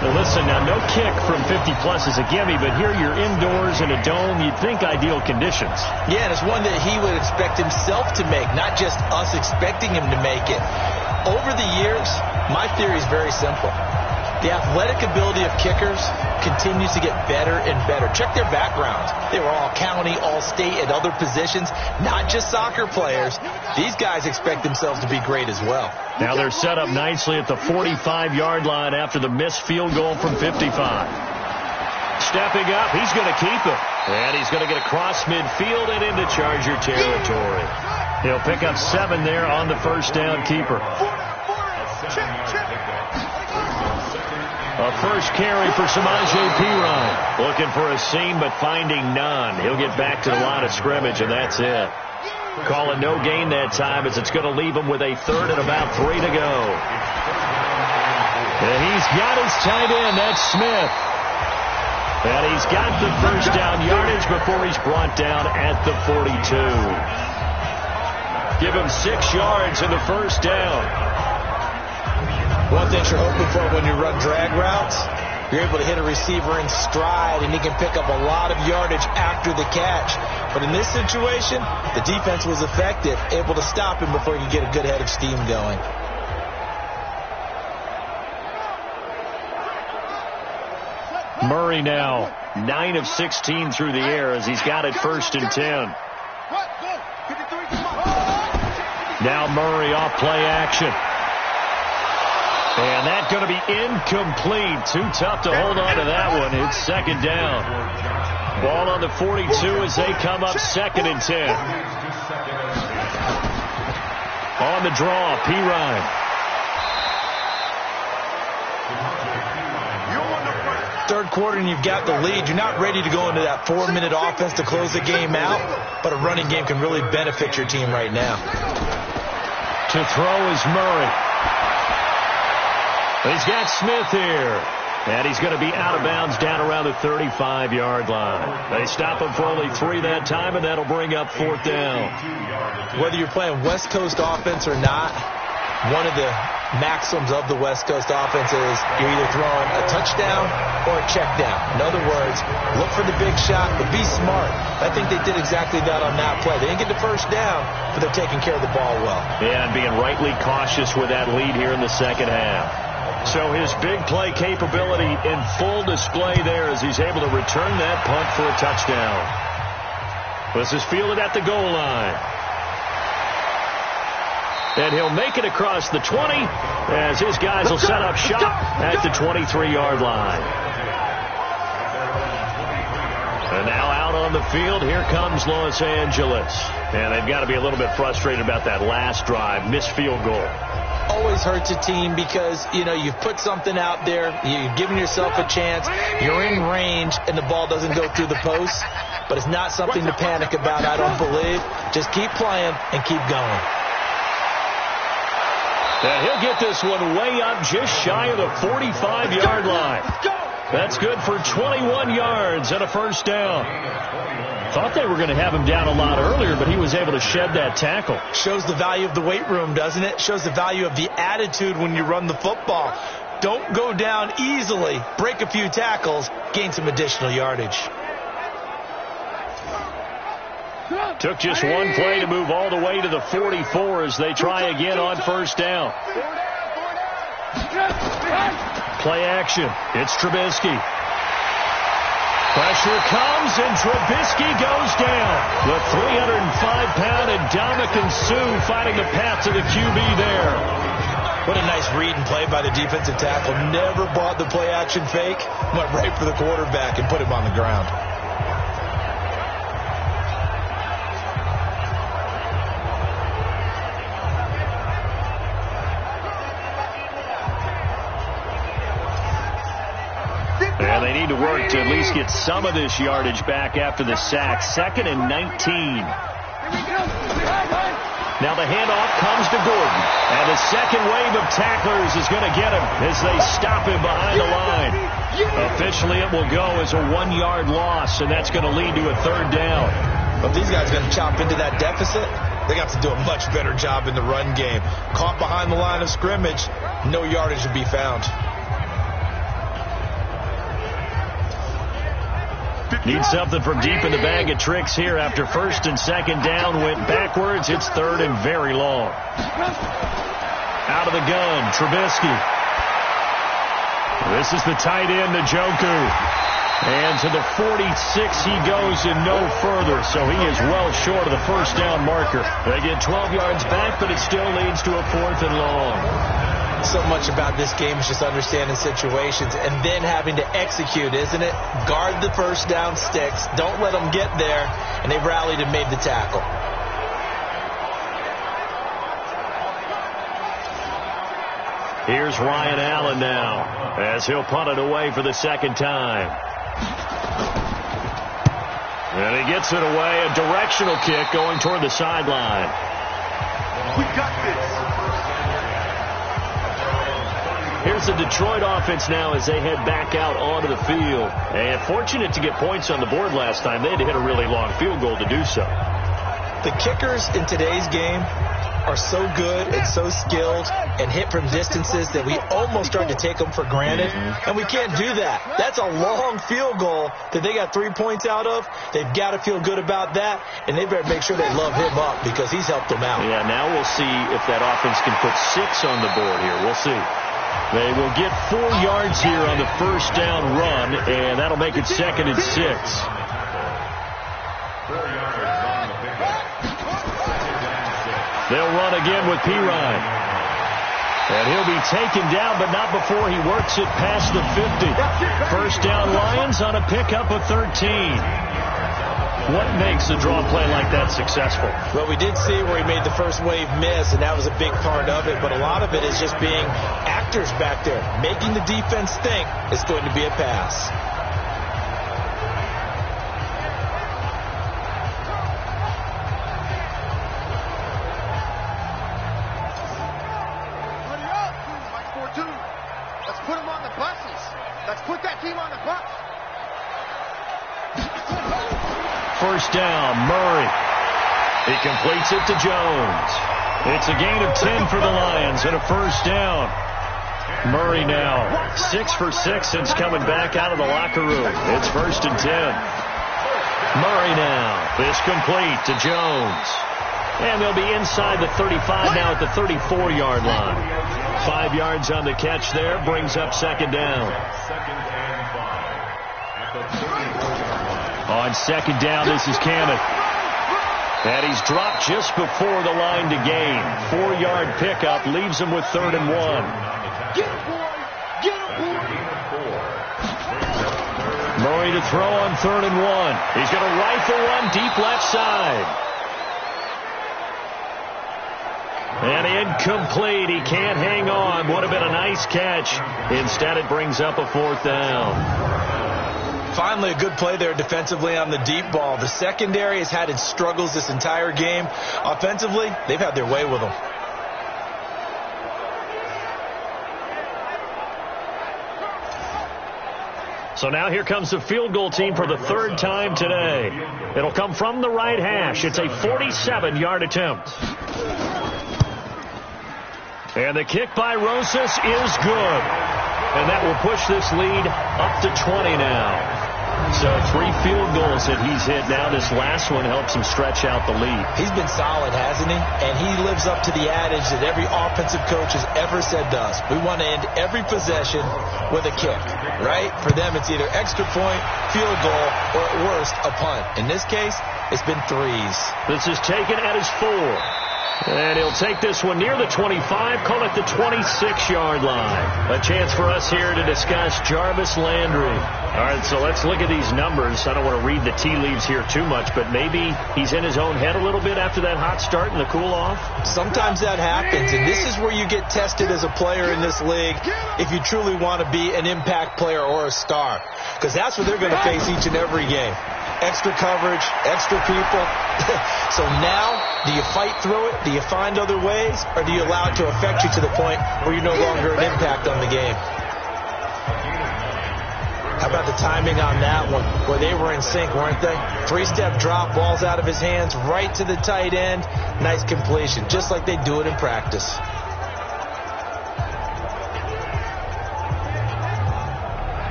Now listen, now no kick from 50-plus is a gimme, but here you're indoors in a dome. You'd think ideal conditions. Yeah, and it's one that he would expect himself to make, not just us expecting him to make it. Over the years, my theory is very simple. The athletic ability of kickers continues to get better and better. Check their backgrounds. They were all county, all state, at other positions, not just soccer players. These guys expect themselves to be great as well. Now they're set up nicely at the 45-yard line after the missed field goal from 55. Stepping up, he's going to keep it. And he's going to get across midfield and into Charger territory. He'll pick up 7 there on the first down keeper. A first carry for Samaje Perine. Looking for a seam, but finding none. He'll get back to the line of scrimmage, and that's it. Calling no gain that time as it's going to leave him with a third and about 3 to go. And he's got his tight end. That's Smith. And he's got the first down yardage before he's brought down at the 42. Give him 6 yards in the first down. One thing you're hoping for when you run drag routes, you're able to hit a receiver in stride, and he can pick up a lot of yardage after the catch. But in this situation, the defense was effective, able to stop him before he could get a good head of steam going. Murray now 9 of 16 through the air as he's got it first and 10. Now Murray off play action. And that's going to be incomplete. Too tough to hold on to that one. It's second down. Ball on the 42 as they come up second and 10. On the draw, Perine. Third quarter and you've got the lead. You're not ready to go into that 4-minute offense to close the game out, but a running game can really benefit your team right now. To throw is Murray. He's got Smith here. And he's going to be out of bounds down around the 35-yard line. They stop him for only 3 that time, and that'll bring up 4th down. Whether you're playing West Coast offense or not, one of the maxims of the West Coast offense is you're either throwing a touchdown or a check down. In other words, look for the big shot, but be smart. I think they did exactly that on that play. They didn't get the first down, but they're taking care of the ball well. Yeah, and being rightly cautious with that lead here in the second half. So his big play capability in full display there as he's able to return that punt for a touchdown. This is fielded at the goal line. And he'll make it across the 20 as his guys will set up shop at the 23-yard line. And now out on the field, here comes Los Angeles. And they've got to be a little bit frustrated about that last drive, missed field goal. Always hurts a team because, you know, you've put something out there, you've given yourself a chance, you're in range, and the ball doesn't go through the post. But it's not something to panic about, I don't believe. Just keep playing and keep going. And he'll get this one way up just shy of the 45-yard line. That's good for 21 yards and a first down. Thought they were going to have him down a lot earlier, but he was able to shed that tackle. Shows the value of the weight room, doesn't it? Shows the value of the attitude when you run the football. Don't go down easily. Break a few tackles. Gain some additional yardage. Took just one play to move all the way to the 44 as they try again on first down. Play action. It's Trubisky. Pressure comes, and Trubisky goes down. The 305-pound Ndamukong Suh fighting the path to the QB there. What a nice read and play by the defensive tackle. Never bought the play-action fake. Went right for the quarterback and put him on the ground. And they need to work to at least get some of this yardage back after the sack. 2nd and 19. Now the handoff comes to Gordon. And the second wave of tacklers is going to get him as they stop him behind the line. Officially, it will go as a 1-yard loss, and that's going to lead to a 3rd down. But these guys are going to chop into that deficit. They got to do a much better job in the run game. Caught behind the line of scrimmage, no yardage to be found. Need something from deep in the bag of tricks here after first and second down went backwards. It's third and very long. Out of the gun, Trubisky. This is the tight end, Njoku. And to the 46 he goes and no further, so he is well short of the first down marker. They get 12 yards back, but it still leads to a fourth and long. So much about this game is just understanding situations and then having to execute, isn't it? Guard the first down sticks. Don't let them get there. And they rallied and made the tackle. Here's Ryan Allen now as he'll punt it away for the second time. And he gets it away. A directional kick going toward the sideline. We got this. Here's the Detroit offense now as they head back out onto the field. And fortunate to get points on the board last time. They had to hit a really long field goal to do so. The kickers in today's game are so good and so skilled and hit from distances that we almost start to take them for granted. And we can't do that. That's a long field goal that they got 3 points out of. They've got to feel good about that, and they better make sure they love him up because he's helped them out. Yeah, now we'll see if that offense can put 6 on the board here. We'll see. They will get 4 yards here on the first down run, and that'll make it second and 6. 4 yards on the pickup. They'll run again with Pirine. And he'll be taken down, but not before he works it past the 50. First down Lions on a pickup of 13. What makes a draw play like that successful? Well, we did see where he made the first wave miss, and that was a big part of it. But a lot of it is just being actors back there, making the defense think it's going to be a pass. Let's put them on the buses. Let's put that team on the bus. First down, Murray. He completes it to Jones. It's a gain of 10 for the Lions and a first down. Murray now 6 for 6 since coming back out of the locker room. It's first and 10. Murray now. This complete to Jones. And they'll be inside the 35 now at the 34-yard line. 5 yards on the catch there. Brings up second down. Second and 5 at the 34-yard line. On second down, this is Cammett. And he's dropped just before the line to gain. 4-yard pickup leaves him with third and 1. Get him, boy. Get him, boy. Murray to throw on third and 1. He's going to rifle one deep left side. And incomplete. He can't hang on. Would have been a nice catch. Instead, it brings up a fourth down. Finally, a good play there defensively on the deep ball. The secondary has had its struggles this entire game. Offensively, they've had their way with them. So now here comes the field goal team for the third time today. It'll come from the right hash. It's a 47-yard attempt. And the kick by Rosas is good. And that will push this lead up to 20 now. So 3 field goals that he's hit now. This last one helps him stretch out the lead. He's been solid, hasn't he? And he lives up to the adage that every offensive coach has ever said to us. We want to end every possession with a kick, right? For them, it's either extra point, field goal, or at worst, a punt. In this case, it's been 3s. This is taken at his 4. And he'll take this one near the 25, call it the 26-yard line. A chance for us here to discuss Jarvis Landry. All right, so let's look at these numbers. I don't want to read the tea leaves here too much, but maybe he's in his own head a little bit after that hot start and the cool-off. Sometimes that happens, and this is where you get tested as a player in this league if you truly want to be an impact player or a star, because that's what they're going to face each and every game. Extra coverage, extra people. So now, do you fight through it? Do you find other ways? Or do you allow it to affect you to the point where you're no longer an impact on the game? How about the timing on that one, where they were in sync, weren't they? 3-step drop, balls out of his hands, right to the tight end. Nice completion, just like they do it in practice.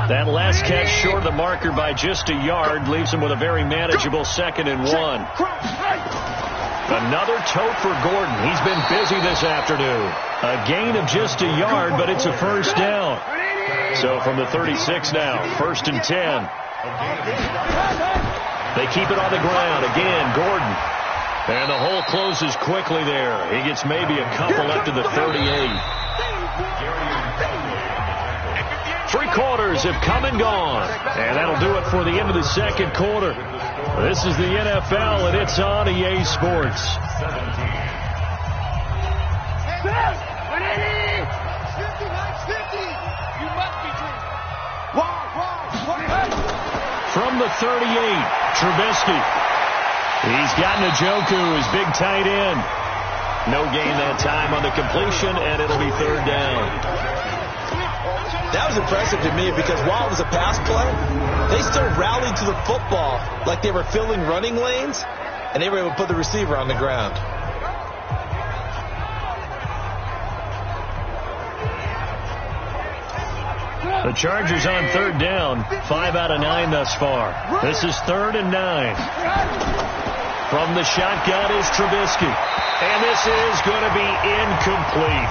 That last catch short of the marker by just a yard leaves him with a very manageable 2nd and 1. Another tote for Gordon. He's been busy this afternoon. A gain of just a yard, but it's a first down. So from the 36 now, 1st and 10. They keep it on the ground. Again, Gordon. And the hole closes quickly there. He gets maybe a couple up to the 38. 3 quarters have come and gone. And that'll do it for the end of the 2nd quarter. This is the NFL, and it's on EA Sports. From the 38, Trubisky. He's got Njoku, his big tight end. No gain that time on the completion, and it'll be 3rd down. That was impressive to me because while it was a pass play, they still rallied to the football like they were filling running lanes, and they were able to put the receiver on the ground. The Chargers on 3rd down, 5 out of 9 thus far. This is 3rd and 9. From the shotgun is Trubisky, and this is going to be incomplete.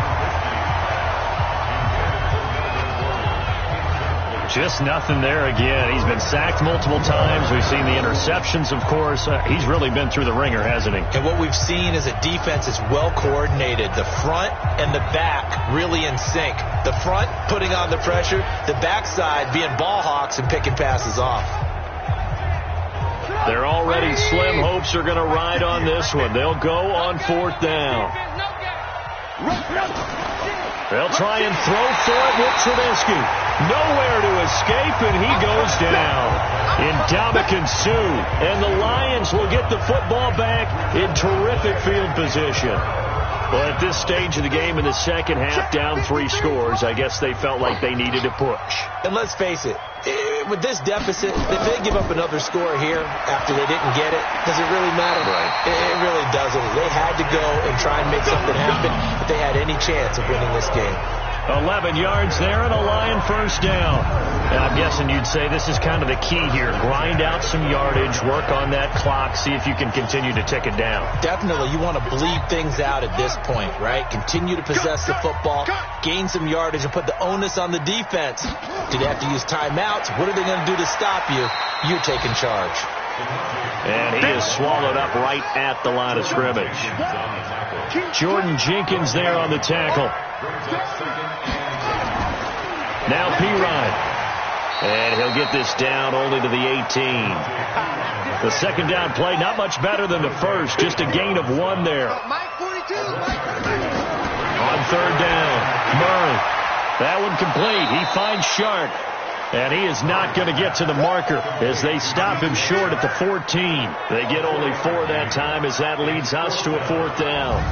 Just nothing there again. He's been sacked multiple times. We've seen the interceptions, of course. He's really been through the ringer, hasn't he? And what we've seen is a defense that's well coordinated. The front and the back really in sync. The front putting on the pressure, the backside being ball hawks and picking passes off. They're already slim hopes are going to ride on this one. They'll go on 4th down. They'll try and throw for it with Trubisky. Nowhere to escape, and he goes down. Ndamukong Suh. And the Lions will get the football back in terrific field position. Well, at this stage of the game in the 2nd half, down 3 scores, I guess they felt like they needed to push. And let's face it, with this deficit, if they give up another score here after they didn't get it, does it really matter? Right. It really doesn't. They had to go and try and make something happen if they had any chance of winning this game. 11 yards there and a Lion 1st down. And I'm guessing you'd say this is kind of the key here. Grind out some yardage, work on that clock, see if you can continue to tick it down. Definitely. You want to bleed things out at this point, right? Continue to possess the football, gain some yardage, and put the onus on the defense. Do they have to use timeouts? What are they going to do to stop you? You're taking charge. And he is swallowed up right at the line of scrimmage. Jordan Jenkins there on the tackle. Now Pirine. And he'll get this down only to the 18. The 2nd down play, not much better than the first. Just a gain of 1 there. On 3rd down, Murray. That one complete. He finds Shark. And he is not going to get to the marker as they stop him short at the 14. They get only 4 that time as that leads us to a 4th down.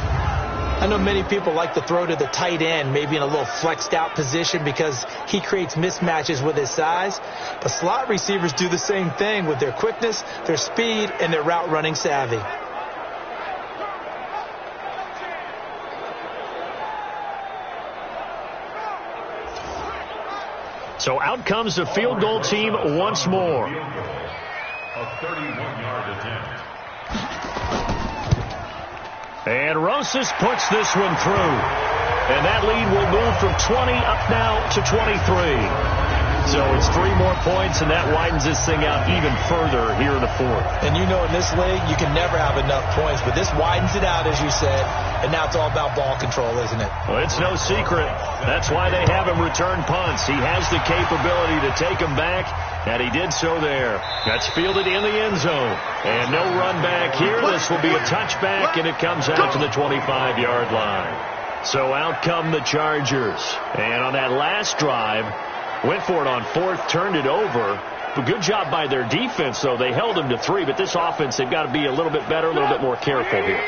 I know many people like to throw to the tight end, maybe in a little flexed out position because he creates mismatches with his size. But slot receivers do the same thing with their quickness, their speed, and their route running savvy. So out comes the field goal team once more. A 31-yard attempt. And Rosas puts this one through. And that lead will move from 20 up now to 23. So it's 3 more points, and that widens this thing out even further here in the 4th. And you know in this league, you can never have enough points, but this widens it out, as you said, and now it's all about ball control, isn't it? Well, it's no secret. That's why they have him return punts. He has the capability to take them back, and he did so there. That's fielded in the end zone. And no run back here. This will be a touchback, and it comes out to the 25-yard line. So out come the Chargers. And on that last drive, went for it on 4th, turned it over. But good job by their defense, though. They held them to 3, but this offense, they've got to be a little bit better, a little bit more careful here.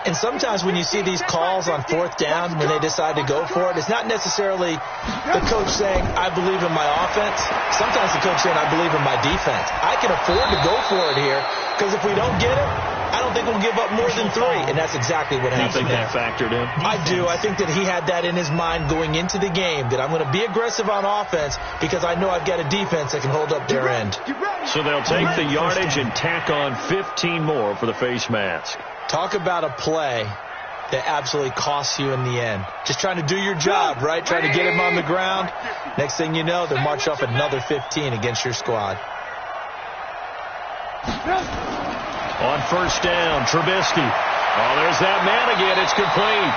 And sometimes when you see these calls on 4th down, when they decide to go for it, it's not necessarily the coach saying, I believe in my offense. Sometimes the coach saying, I believe in my defense. I can afford to go for it here because if we don't get it, I don't think we'll give up more than 3, and that's exactly what happened. Do you think that factored in? I do. I think that he had that in his mind going into the game, that I'm going to be aggressive on offense because I know I've got a defense that can hold up their end. So they'll take the yardage and tack on 15 more for the face mask. Talk about a play that absolutely costs you in the end. Just trying to do your job, right? Trying to get him on the ground. Next thing you know, they're march off another 15 against your squad. On first down, Trubisky. Oh, there's that man again. It's complete.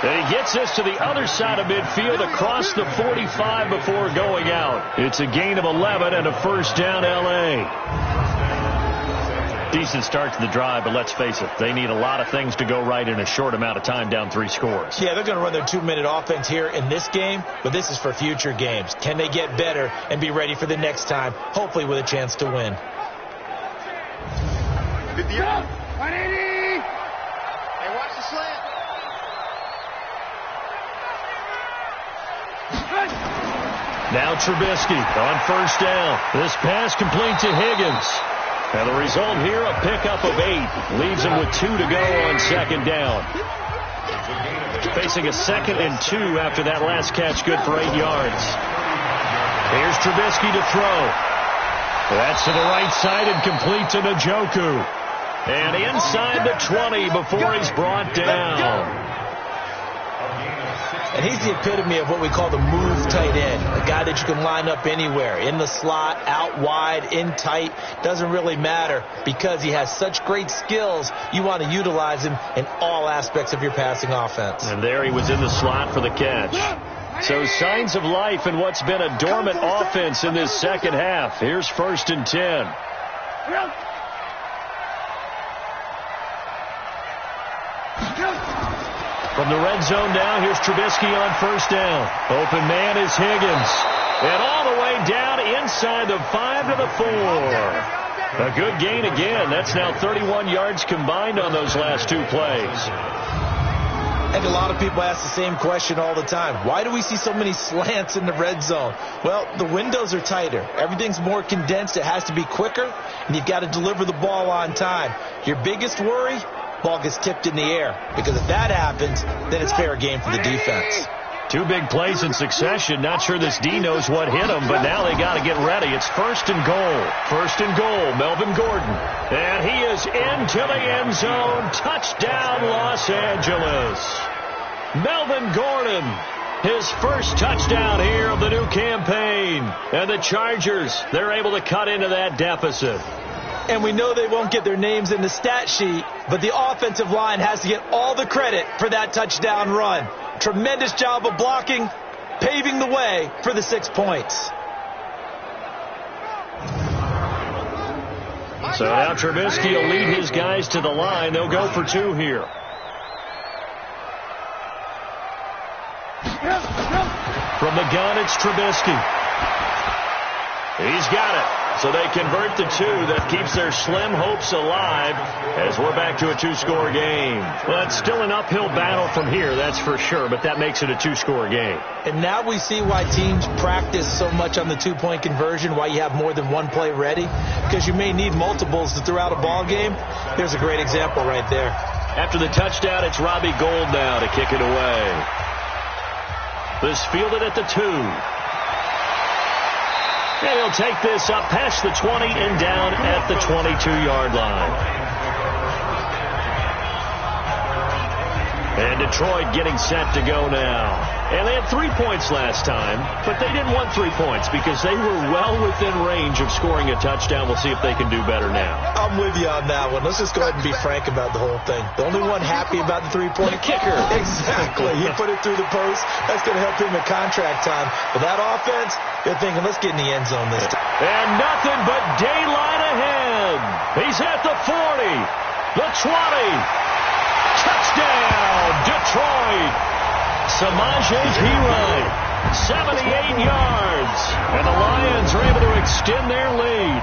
And he gets this to the other side of midfield across the 45 before going out. It's a gain of 11 and a first down, L.A. Decent start to the drive, but let's face it, they need a lot of things to go right in a short amount of time, down 3 scores. Yeah, they're going to run their 2-minute offense here in this game, but this is for future games. Can they get better and be ready for the next time, hopefully with a chance to win? 180. Hey, watch the slant. Now Trubisky on first down. This pass complete to Higgins. And the result here, a pickup of 8. Leaves him with 2 to go on second down. Facing a 2nd and 2 after that last catch, good for 8 yards. Here's Trubisky to throw. That's to the right side and complete to Njoku. And inside the 20 before he's brought down. And he's the epitome of what we call the move tight end. A guy that you can line up anywhere. In the slot, out wide, in tight. Doesn't really matter because he has such great skills. You want to utilize him in all aspects of your passing offense. And there he was in the slot for the catch. So signs of life in what's been a dormant offense in this second half. Here's 1st and 10. From the red zone now, here's Trubisky on first down. Open man is Higgins. And all the way down inside the 5 to the 4. A good gain again. That's now 31 yards combined on those last 2 plays. And a lot of people ask the same question all the time. Why do we see so many slants in the red zone? Well, the windows are tighter. Everything's more condensed. It has to be quicker, and you've got to deliver the ball on time. Your biggest worry? Ball gets tipped in the air, because if that happens, then it's fair game for the defense. 2 big plays in succession. Not sure this D knows what hit him, but now they got to get ready. It's 1st and goal. 1st and goal, Melvin Gordon. And he is into the end zone. Touchdown, Los Angeles. Melvin Gordon, his first touchdown here of the new campaign. And the Chargers, they're able to cut into that deficit. And we know they won't get their names in the stat sheet, but the offensive line has to get all the credit for that touchdown run. Tremendous job of blocking, paving the way for the 6 points. So now Trubisky will lead his guys to the line. They'll go for 2 here. From the gun, it's Trubisky. He's got it. So they convert the 2. That keeps their slim hopes alive as we're back to a 2-score game. Well, it's still an uphill battle from here, that's for sure, but that makes it a 2-score game. And now we see why teams practice so much on the 2-point conversion, why you have more than 1 play ready, because you may need multiples to throw out a ball game. There's a great example right there. After the touchdown, it's Robbie Gould now to kick it away. This fielded at the 2. And he'll take this up past the 20 and down at the 22-yard line. And Detroit getting set to go now. And they had 3 points last time, but they didn't want 3 points because they were well within range of scoring a touchdown. We'll see if they can do better now. I'm with you on that one. Let's just go ahead and be frank about the whole thing. The only one happy about the 3-point kicker. Exactly. He put it through the post. That's going to help him at contract time. But that offense, they're thinking, let's get in the end zone this time. And nothing but daylight ahead. He's at the 40, the 20. Touchdown, Detroit. Samaje Perine, 78 yards. And the Lions are able to extend their lead.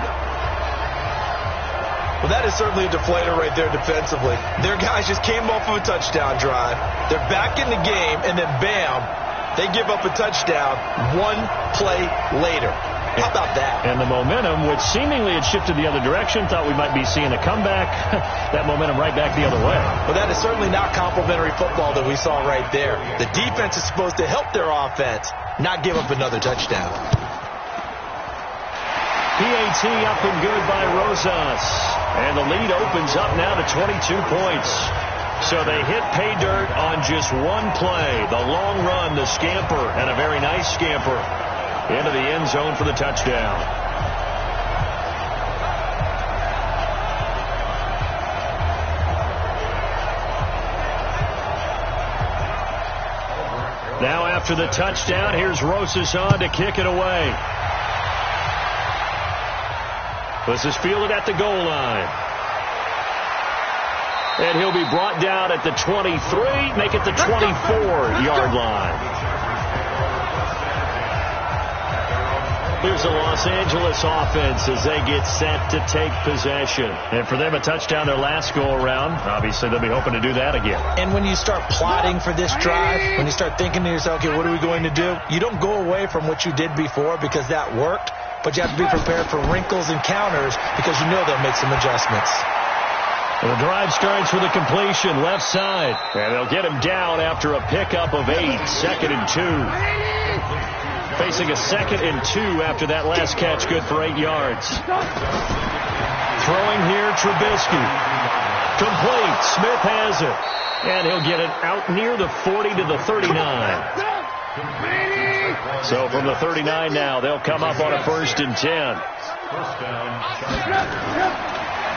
Well, that is certainly a deflator right there defensively. Their guys just came off of a touchdown drive. They're back in the game, and then bam, they give up a touchdown 1 play later. How about that? And the momentum, which seemingly had shifted the other direction, thought we might be seeing a comeback. That momentum right back the other way. Well, that is certainly not complimentary football that we saw right there. The defense is supposed to help their offense, not give up another touchdown. PAT up and good by Rosas. And the lead opens up now to 22 points. So they hit pay dirt on just one play. The long run, the scamper, and a very nice scamper into the end zone for the touchdown. Now after the touchdown, here's Rosas on to kick it away. This is fielded at the goal line. And he'll be brought down at the 23, make it the 24-yard line. Here's the Los Angeles offense as they get set to take possession. And for them, a touchdown their last go-around. Obviously, they'll be hoping to do that again. And when you start plotting for this drive, when you start thinking to yourself, okay, what are we going to do? You don't go away from what you did before because that worked, but you have to be prepared for wrinkles and counters because you know they'll make some adjustments. The drive starts with a completion left side. And they'll get him down after a pickup of 8, 2nd and 2. Facing a 2nd and 2 after that last catch, good for 8 yards. Throwing here, Trubisky. Complete. Smith has it. And he'll get it out near the 40 to the 39. So from the 39 now, they'll come up on a 1st and 10.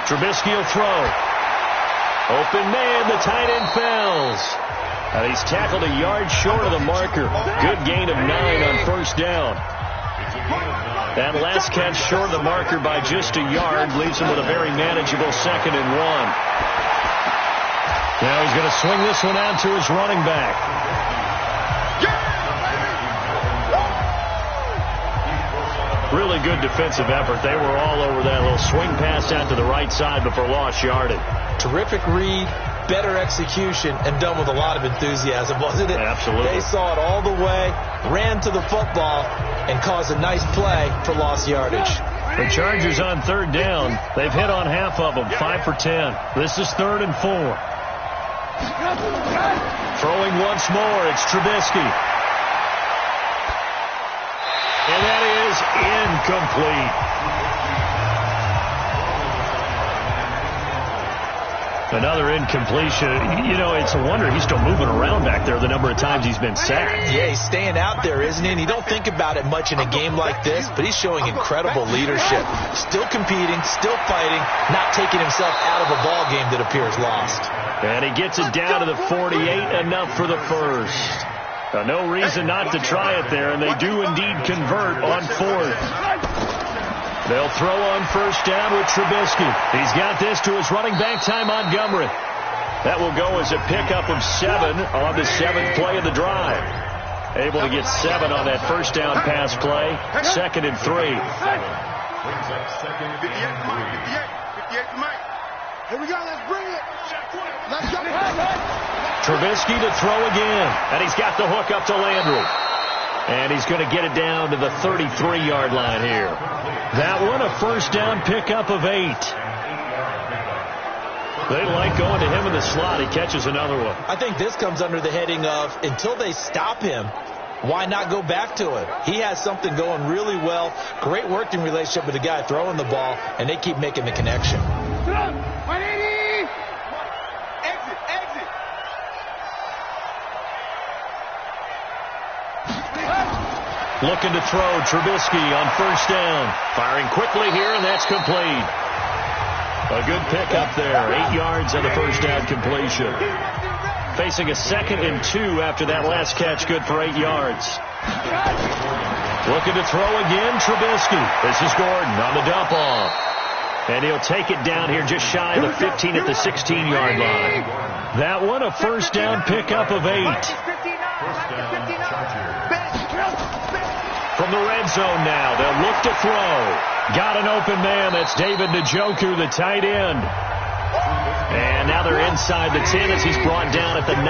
Trubisky will throw. Open man, the tight end falls. And he's tackled a yard short of the marker. Good gain of 9 on 1st down. That last catch short of the marker by just a yard leaves him with a very manageable 2nd and 1. Now he's going to swing this one out to his running back. Really good defensive effort. They were all over that little swing pass out to the right side before lost yardage. Terrific read, better execution, and done with a lot of enthusiasm, wasn't it? Absolutely. They saw it all the way, ran to the football, and caused a nice play for lost yardage. The Chargers on 3rd down. They've hit on half of them, 5 for 10. This is 3rd and 4. Throwing once more, it's Trubisky. And that is incomplete. Another incompletion. You know, it's a wonder he's still moving around back there the number of times he's been sacked. Yeah, he's staying out there, isn't he? And you don't think about it much in a game like this, but he's showing incredible leadership. Still competing, still fighting, not taking himself out of a ball game that appears lost. And he gets it down to the 48, enough for the 1st. No reason not to try it there, and they do indeed convert on 4th. They'll throw on 1st down with Trubisky. He's got this to his running back, Ty Montgomery. That will go as a pickup of 7 on the 7th play of the drive. Able to get 7 on that 1st down pass play. 2nd and 3. Brings up 2nd and 3. 58 Mike. Here we go. Let's bring it. Let's go. Trubisky to throw again. And he's got the hook up to Landry. And he's going to get it down to the 33-yard line here. That one, a 1st down pickup of 8. They like going to him in the slot. He catches another one. I think this comes under the heading of, until they stop him, why not go back to it? He has something going really well. Great working relationship with the guy throwing the ball, and they keep making the connection. Looking to throw, Trubisky on 1st down. Firing quickly here, and that's complete. A good pickup there. 8 yards on the 1st down completion. Facing a 2nd and 2 after that last catch, good for 8 yards. Looking to throw again, Trubisky. This is Gordon on the dump off. And he'll take it down here just shy of the 15 at the 16-yard line. That one, a 1st down pickup of 8. From the red zone now, they'll look to throw. Got an open man. That's David Njoku, the tight end. And now they're inside the 10 as he's brought down at the 9.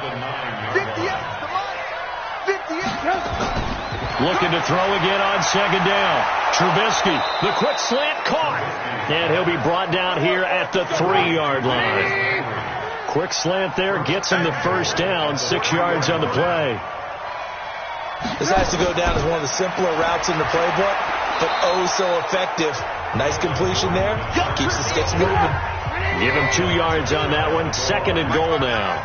the 9-yard line. 58. Looking to throw again on second down. Trubisky, the quick slant caught. And he'll be brought down here at the 3-yard line. Quick slant there gets him the first down, 6 yards on the play. This has to go down as one of the simpler routes in the playbook, but oh so effective. Nice completion there. Keeps the sticks moving. Give him 2 yards on that one. 2nd and goal now.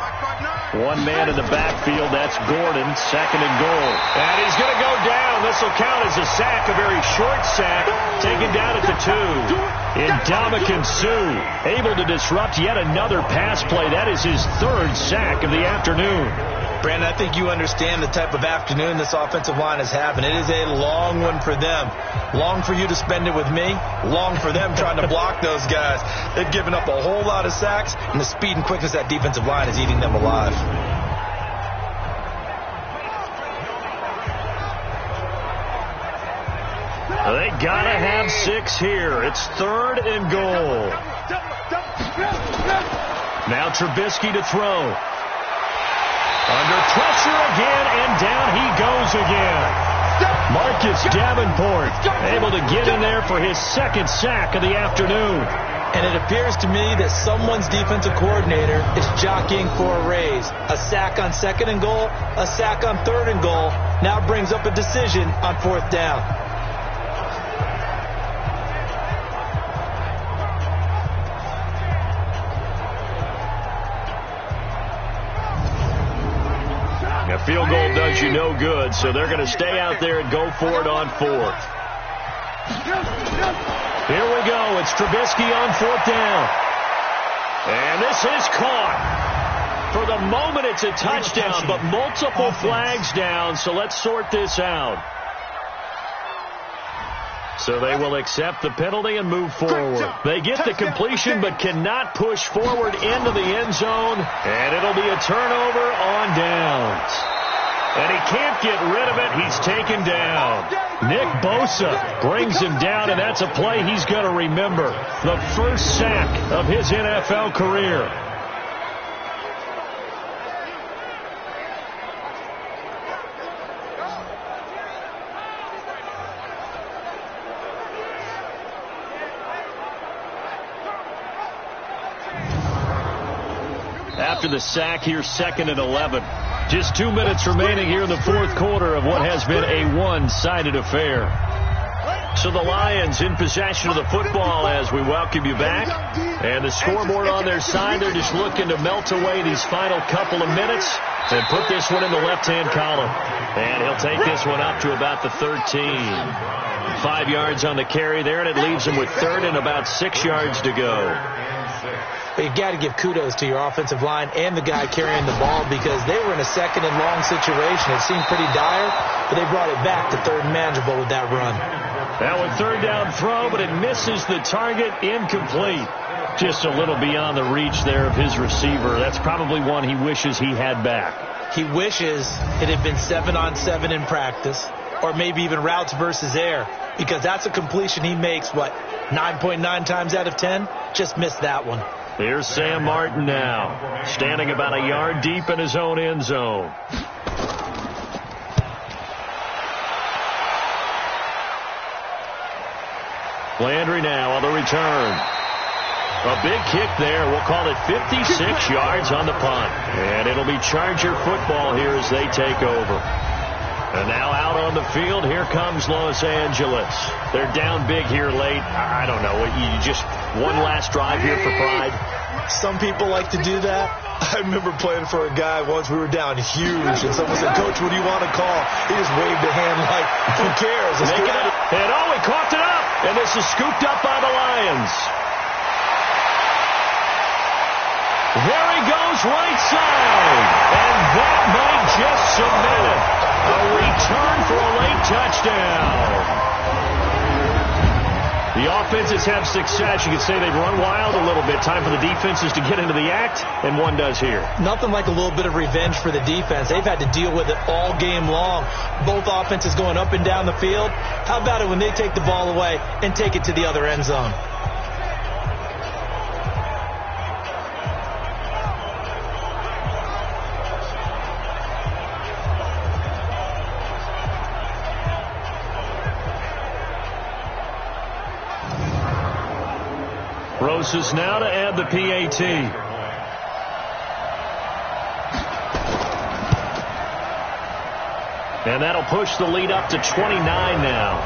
One man in the backfield. That's Gordon. 2nd and goal. And he's going to go down. This will count as a sack, a very short sack. Taken down at the 2. Ndamukong Suh able to disrupt yet another pass play. That is his 3rd sack of the afternoon. Brandon, I think you understand the type of afternoon this offensive line is having. It is a long one for them. Long for you to spend it with me. Long for them trying to block those guys. They've given up a whole lot of sacks, and the speed and quickness of that defensive line is eating them alive. They gotta have 6 here. It's 3rd and goal. Now Trubisky to throw. Under pressure again, and down he goes again. Marcus Davenport able to get in there for his 2nd sack of the afternoon. And it appears to me that someone's defensive coordinator is jockeying for a raise. A sack on 2nd and goal, a sack on 3rd and goal. Now brings up a decision on 4th down. A field goal does you no good, so they're going to stay out there and go for it on 4th. Here we go. It's Trubisky on 4th down. And this is caught. For the moment, it's a touchdown, but multiple flags down, so let's sort this out. So they will accept the penalty and move forward. They get the completion but cannot push forward into the end zone. And it'll be a turnover on downs. And he can't get rid of it. He's taken down. Nick Bosa brings him down, and that's a play he's going to remember. The first sack of his NFL career. After the sack, here's 2nd and 11. Just 2 minutes remaining here in the 4th quarter of what has been a one-sided affair. So the Lions in possession of the football as we welcome you back. And the scoreboard on their side, they're just looking to melt away these final couple of minutes and put this one in the left-hand column. And he'll take this one up to about the 13. 5 yards on the carry there, and it leaves him with 3rd and about 6 yards to go. But you've got to give kudos to your offensive line and the guy carrying the ball because they were in a 2nd and long situation. It seemed pretty dire, but they brought it back to 3rd and manageable with that run. That one 3rd down throw, but it misses the target, incomplete. Just a little beyond the reach there of his receiver. That's probably one he wishes he had back. He wishes it had been 7-on-7 in practice, or maybe even routes versus air, because that's a completion he makes, 9.9 times out of 10? Just missed that one. Here's Sam Martin now, standing about a yard deep in his own end zone. Landry now on the return. A big kick there. We'll call it 56 yards on the punt. And it'll be Charger football here as they take over. And now out on the field, here comes Los Angeles. They're down big here late. I don't know. You just one last drive here for pride. Some people like to do that. I remember playing for a guy once. We were down huge, and someone said, "Coach, what do you want to call?" He just waved a hand like, "Who cares?" Make it up. And he coughed it up. And this is scooped up by the Lions. There he goes right side. And that might just submit it. A return for a late touchdown. The offenses have success. You can say they've run wild a little bit. Time for the defenses to get into the act, and one does here. Nothing like a little bit of revenge for the defense. They've had to deal with it all game long. Both offenses going up and down the field. How about it when they take the ball away and take it to the other end zone? Rosas now to add the PAT. And that'll push the lead up to 29 now.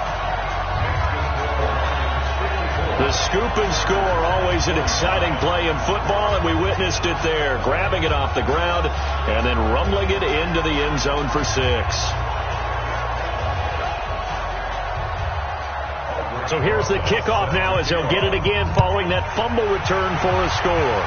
The scoop and score, always an exciting play in football, and we witnessed it there, grabbing it off the ground and then rumbling it into the end zone for 6. So here's the kickoff now as they'll get it again following that fumble return for a score.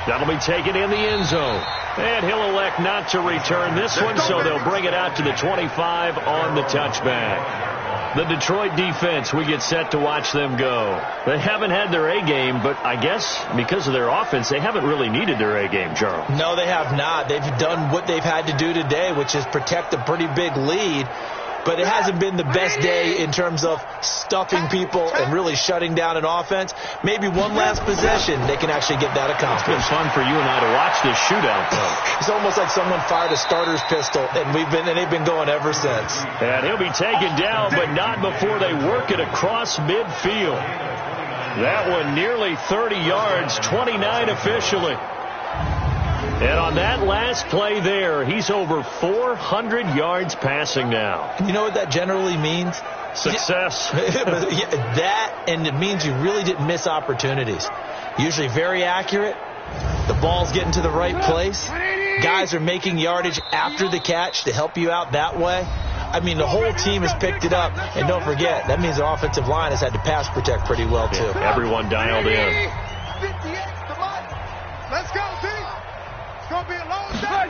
That'll be taken in the end zone. And he'll elect not to return this one, so they'll bring it out to the 25 on the touchback. The Detroit defense, we get set to watch them go. They haven't had their A-game, but I guess because of their offense, they haven't really needed their A-game, Charles. No, they have not. They've done what they've had to do today, which is protect a pretty big lead. But it hasn't been the best day in terms of stuffing people and really shutting down an offense. Maybe one last possession, they can actually get that accomplished. It's been fun for you and I to watch this shootout, though. It's almost like someone fired a starter's pistol, and they've been going ever since. And he'll be taken down, but not before they work it across midfield. That one nearly 30 yards, 29 officially. And on that last play there, he's over 400 yards passing now. You know what that generally means? Success. That, and it means you really didn't miss opportunities. Usually very accurate. The ball's getting to the right place. Guys are making yardage after the catch to help you out that way. I mean, the whole team has picked it up. And don't forget, that means the offensive line has had to pass protect pretty well, too. Yeah, everyone dialed in. 58, come on. Let's go, team. Gonna be a long day.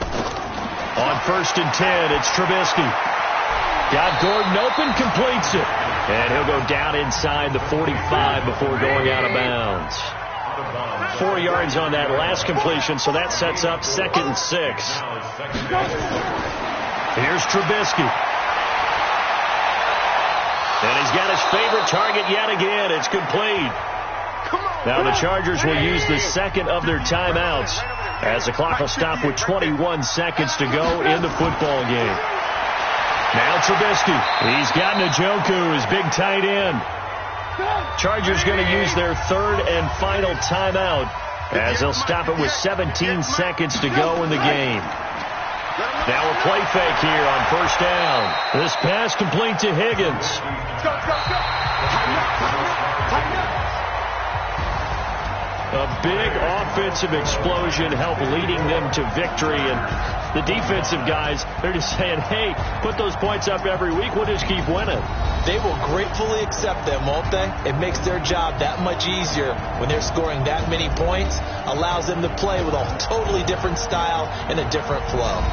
On 1st and 10, it's Trubisky. Got Gordon open, completes it. And he'll go down inside the 45 before going out of bounds. 4 yards on that last completion, so that sets up 2nd and 6. Here's Trubisky. And he's got his favorite target yet again. It's complete. Now the Chargers will use the second of their timeouts as the clock will stop with 21 seconds to go in the football game. Now Trubisky. He's got Njoku, his big tight end. Chargers going to use their third and final timeout as they'll stop it with 17 seconds to go in the game. Now a play fake here on 1st down. This pass complete to Higgins. A big offensive explosion helped leading them to victory. And the defensive guys, they're just saying, hey, put those points up every week. We'll just keep winning. They will gratefully accept them, won't they? It makes their job that much easier when they're scoring that many points. Allows them to play with a totally different style and a different flow.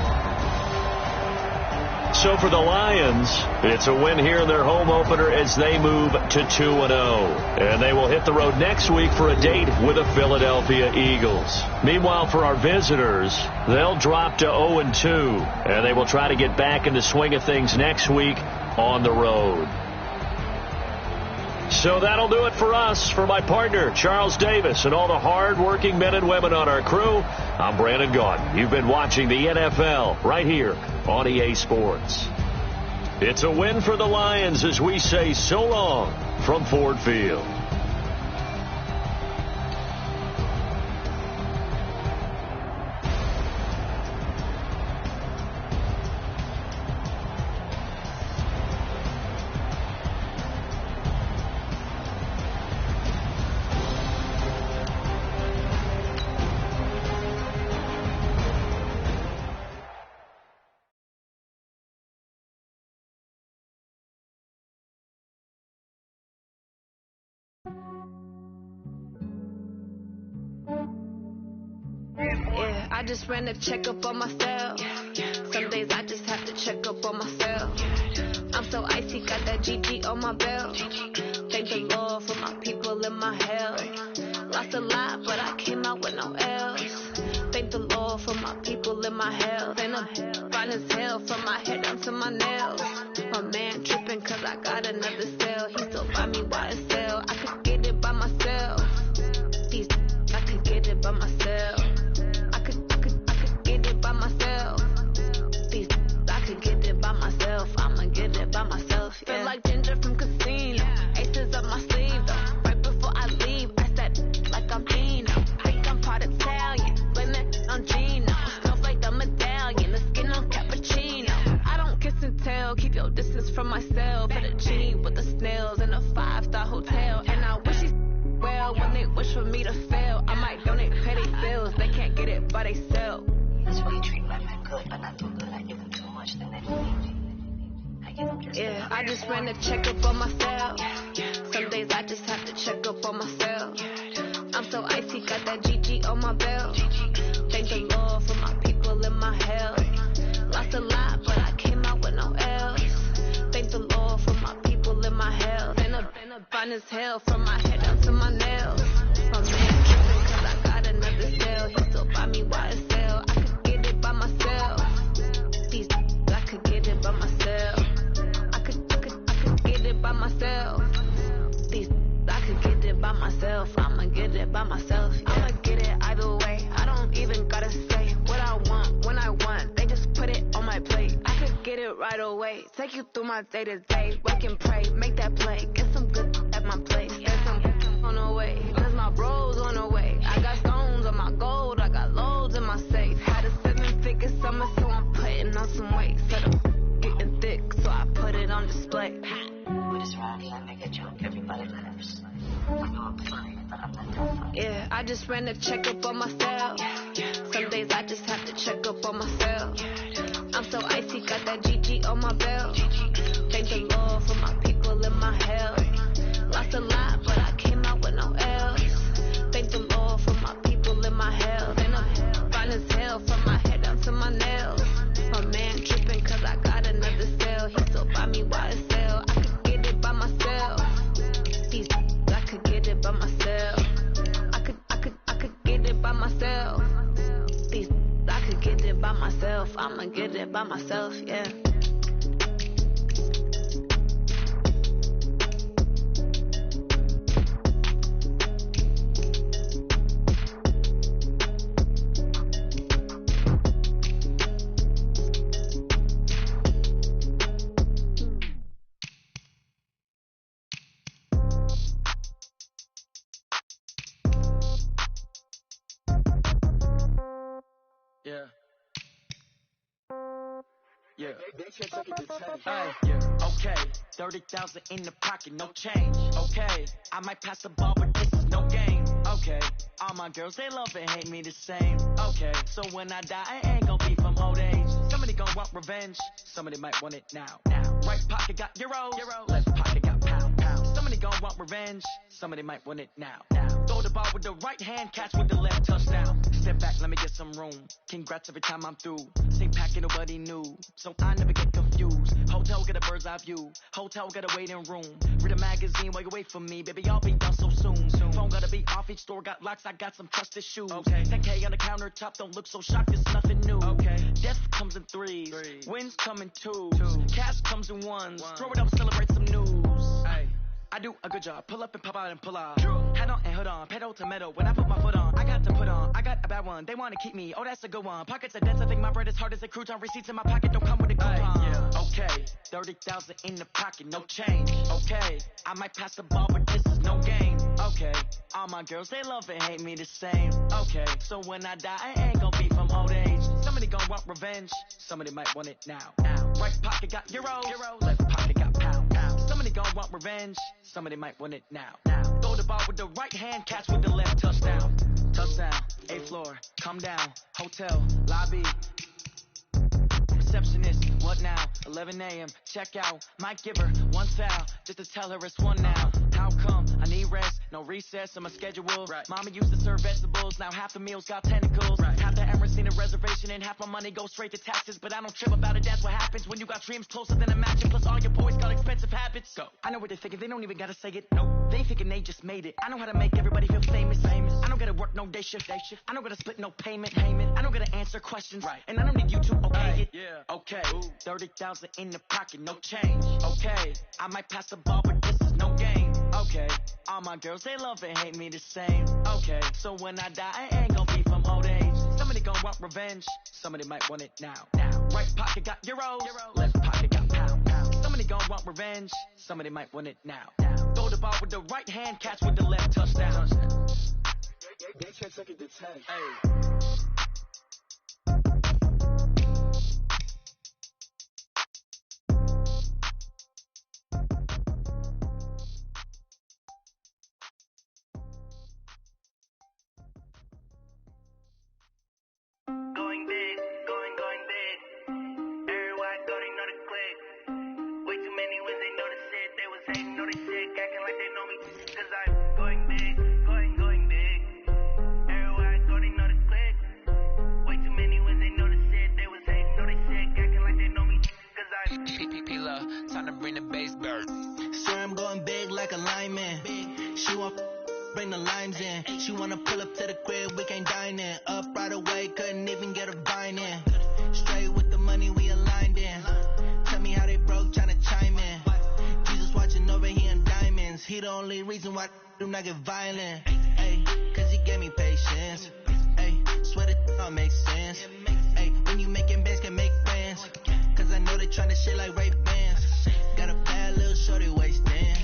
So for the Lions, it's a win here in their home opener as they move to 2-0. And they will hit the road next week for a date with the Philadelphia Eagles. Meanwhile, for our visitors, they'll drop to 0-2. And they will try to get back in the swing of things next week on the road. So that'll do it for us. For my partner, Charles Davis, and all the hard-working men and women on our crew, I'm Brandon Gaudin. You've been watching the NFL right here on EA Sports. It's a win for the Lions as we say so long from Ford Field. Yeah, I just ran a checkup on myself. Some days I just have to check up on myself. I'm so icy, got that GG on my belt. Thank the Lord for my people in my health. Lost a lot, but I came out with no L's. Thank the Lord for my people in my health. And I'm fine as hell from my head down to my nails. My man tripping cause I got another cell. He still buy me YSL. I could get it by myself. These I could get it by myself. I could get it by myself. These I could get it by myself. I'ma get it by myself. Yeah. Feel like Ginger from Casino. Aces up my sleeve though. Right before I leave. no distance from myself. Put a G with the snails in a 5-star hotel. And I wish these well when they wish for me to fail. I might donate petty bills, they can't get it by they sell. That's why you treat women good, but not too good. I give them too much, then they don't need me. I give them just Yeah, I just ran a checkup on myself. Some days I just have to check up on myself. I'm so icy, got that GG on my belt. Thank the Lord for my people in my health. Lost a lot, but I came out with no L's. Thank the Lord for my people in my health. Been a fine as hell from my head down to my nails. My man tripping cause I got another sale. He still buy me YSL. I could get it by myself. These I could get it by myself. I could get it by myself. These I could get it by myself. I'ma get it by myself. Yeah. I'ma get it either way. I don't even gotta say what I want when I want. They just put it on my plate. I could get it right away. Take you through my day to day. Wake and pray, make that play. Get some good at my place. Get some on the way. Cause my bros on the way. I got stones on my gold. I got loads in my safe. Had a 7-figure summer, so I'm putting on some weight. Set up getting thick, so I put it on display. with this round here, I make a joke, everybody laughs. I know I'm funny, but I'm not that funny. Yeah, I just ran a checkup on myself. Some days I just have to check up on myself. I'm so icy, got that GG on my belt. Thank the Lord for my people in my health. Lost a lot, but I came out with no L's. Thank the Lord for my people in my health. And I'm fine as hell from my head down to my nails. My man tripping cause I got another sale. He still buy me YSL. I could get it by myself. These I could get it by myself. I could get it by myself. These I could get it by myself. I'ma get it by myself, yeah. Okay, 30,000 in the pocket, no change. Okay, I might pass the ball, but this is no game. Okay, all my girls, they love and hate me the same. Okay, so when I die, I ain't gon' be from old age. Somebody gon' want revenge, somebody might want it now. Right pocket got euros, left pocket got pound. Somebody gon' want revenge, somebody might want it now. Throw the ball with the right hand, catch with the left, touchdown. Step back, let me get some room. Congrats every time I'm through. Same packet, nobody knew, so I never get confused. Hotel get a bird's eye view. Hotel got a waiting room. Read a magazine while you wait for me, baby. I'll be done so soon. Phone gotta be off. Each store got locks. I got some trusted shoes. Okay. 10K on the countertop. Don't look so shocked. It's nothing new. Okay. Death comes in threes. Wins come in twos. Cash comes in ones. Throw it up, celebrate some news. Hey. I do a good job. Pull up and pop out and pull out. Head on and hood on. Pedal to metal. When I put my foot on, I got to put on. I got a bad one. They want to keep me. Oh, that's a good one. Pockets are dense. I think my bread is hard as a crouton. Receipts in my pocket don't come with a coupon. Okay, 30,000 in the pocket, no change. Okay, I might pass the ball, but this is no game. Okay, all my girls, they love and hate me the same. Okay, so when I die, I ain't gon' be from old age. Somebody gon' want revenge. Somebody might want it now. Right pocket got euros, left pocket got pound. Somebody gon' want revenge. Somebody might want it now. Throw the ball with the right hand, catch with the left, touchdown. Touchdown, 8th floor, come down, hotel, lobby. Receptionist, what now? 11 a.m., check out. Might give her one foul, just to tell her it's one now. How come? I need rest, no recess on my schedule. Right. Mama used to serve vegetables, now half the meals got tentacles. Right. Half the Emirates need a reservation and half my money goes straight to taxes. But I don't trip about it, that's what happens when you got dreams closer than a match. Plus all your boys got expensive habits. Go. I know what they're thinking, they don't even gotta say it. No, they thinking they just made it. I know how to make everybody feel famous. I don't gotta work no day shift. I don't gotta split no payment. I don't gotta answer questions. Right. And I don't need you to okay it. Yeah. Okay, 30,000 in the pocket, no change. Okay, I might pass the ball, but this is no game. Okay, all my girls, they love and hate me the same. Okay, so when I die, I ain't gon' be from old age. Somebody gon' want revenge, somebody might want it now. Right pocket got euros, left pocket got pound. Somebody gon' want revenge, somebody might want it now. Throw the ball with the right hand, catch with the left, touchdown. They can't take it to 10. Hey. love, time to bring the bass bird. Swear I'm going big like a lineman. She want bring the limes in. She wanna pull up to the crib, we can't dine in. Up right away, couldn't even get a vine in. Straight with the money we aligned in. Tell me how they broke, tryna chime in. Jesus watching over here in diamonds. He the only reason why I do not get violent. Ay, cause he gave me patience. Ay, swear that all makes sense. Ay, when you making bands, can make friends. Cause I know they tryna shit like Ray-Bans. Got a bad little shorty wasting.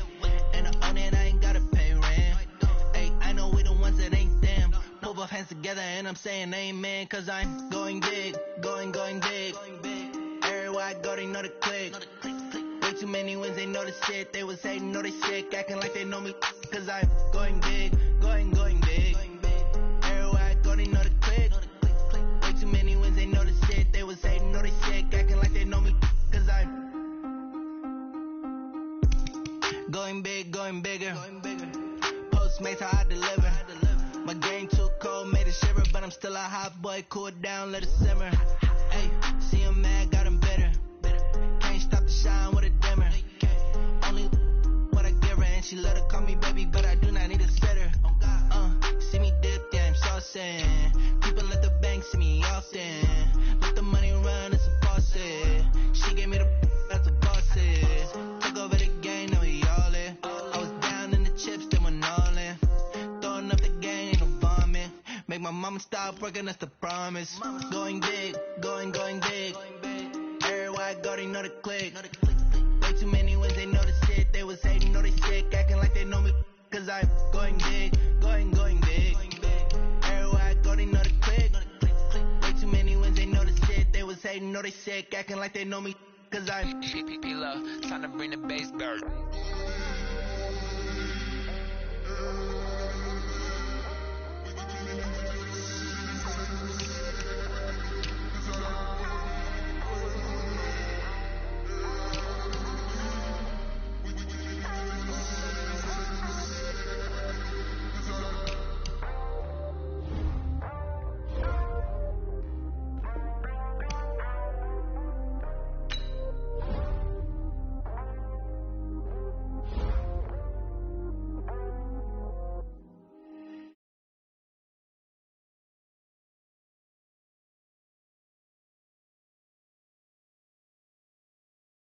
And I own it, I ain't gotta pay rent. Ay, I know we the ones that ain't them. Pull both hands together and I'm saying amen. Cause I'm going big, going big. Everywhere I go, they know the click. Way too many wins, they know the shit. They was hating, know they sick, acting like they know me. Cause I'm going big, going big. Everywhere I go, they know the click. Way too many wins, they know the shit. They was hating, know they sick, acting like they know me. Cause I'm going big, going bigger. Postmates, how I deliver. My game too cold, made it shiver. But I'm still a hot boy, cool it down, let it simmer. Hey, see him mad, got him bitter. Can't stop the shine with a dimmer. Only what I give her, and she let her call me baby, but I do not need a sitter. See me dip, yeah, I'm saucing. People at the bank see me often. Let the money run, it's a faucet. She gave me the that's a faucet. Took over the game, now we all in. I was down in the chips, then went all in. Throwing up the game, ain't no vomit. Make my mama stop working, that's the promise. Going big, going big. Everywhere I go, they know the click. Way too many wins, they know the shit. They was hating, know they sick, acting like they know me. Cause I'm going big, going big. Everywhere I go, they know the click. Way too many wins, they know the shit. They was hating, know they sick, acting like they know me. Cause I'm love, time to bring the bass bird.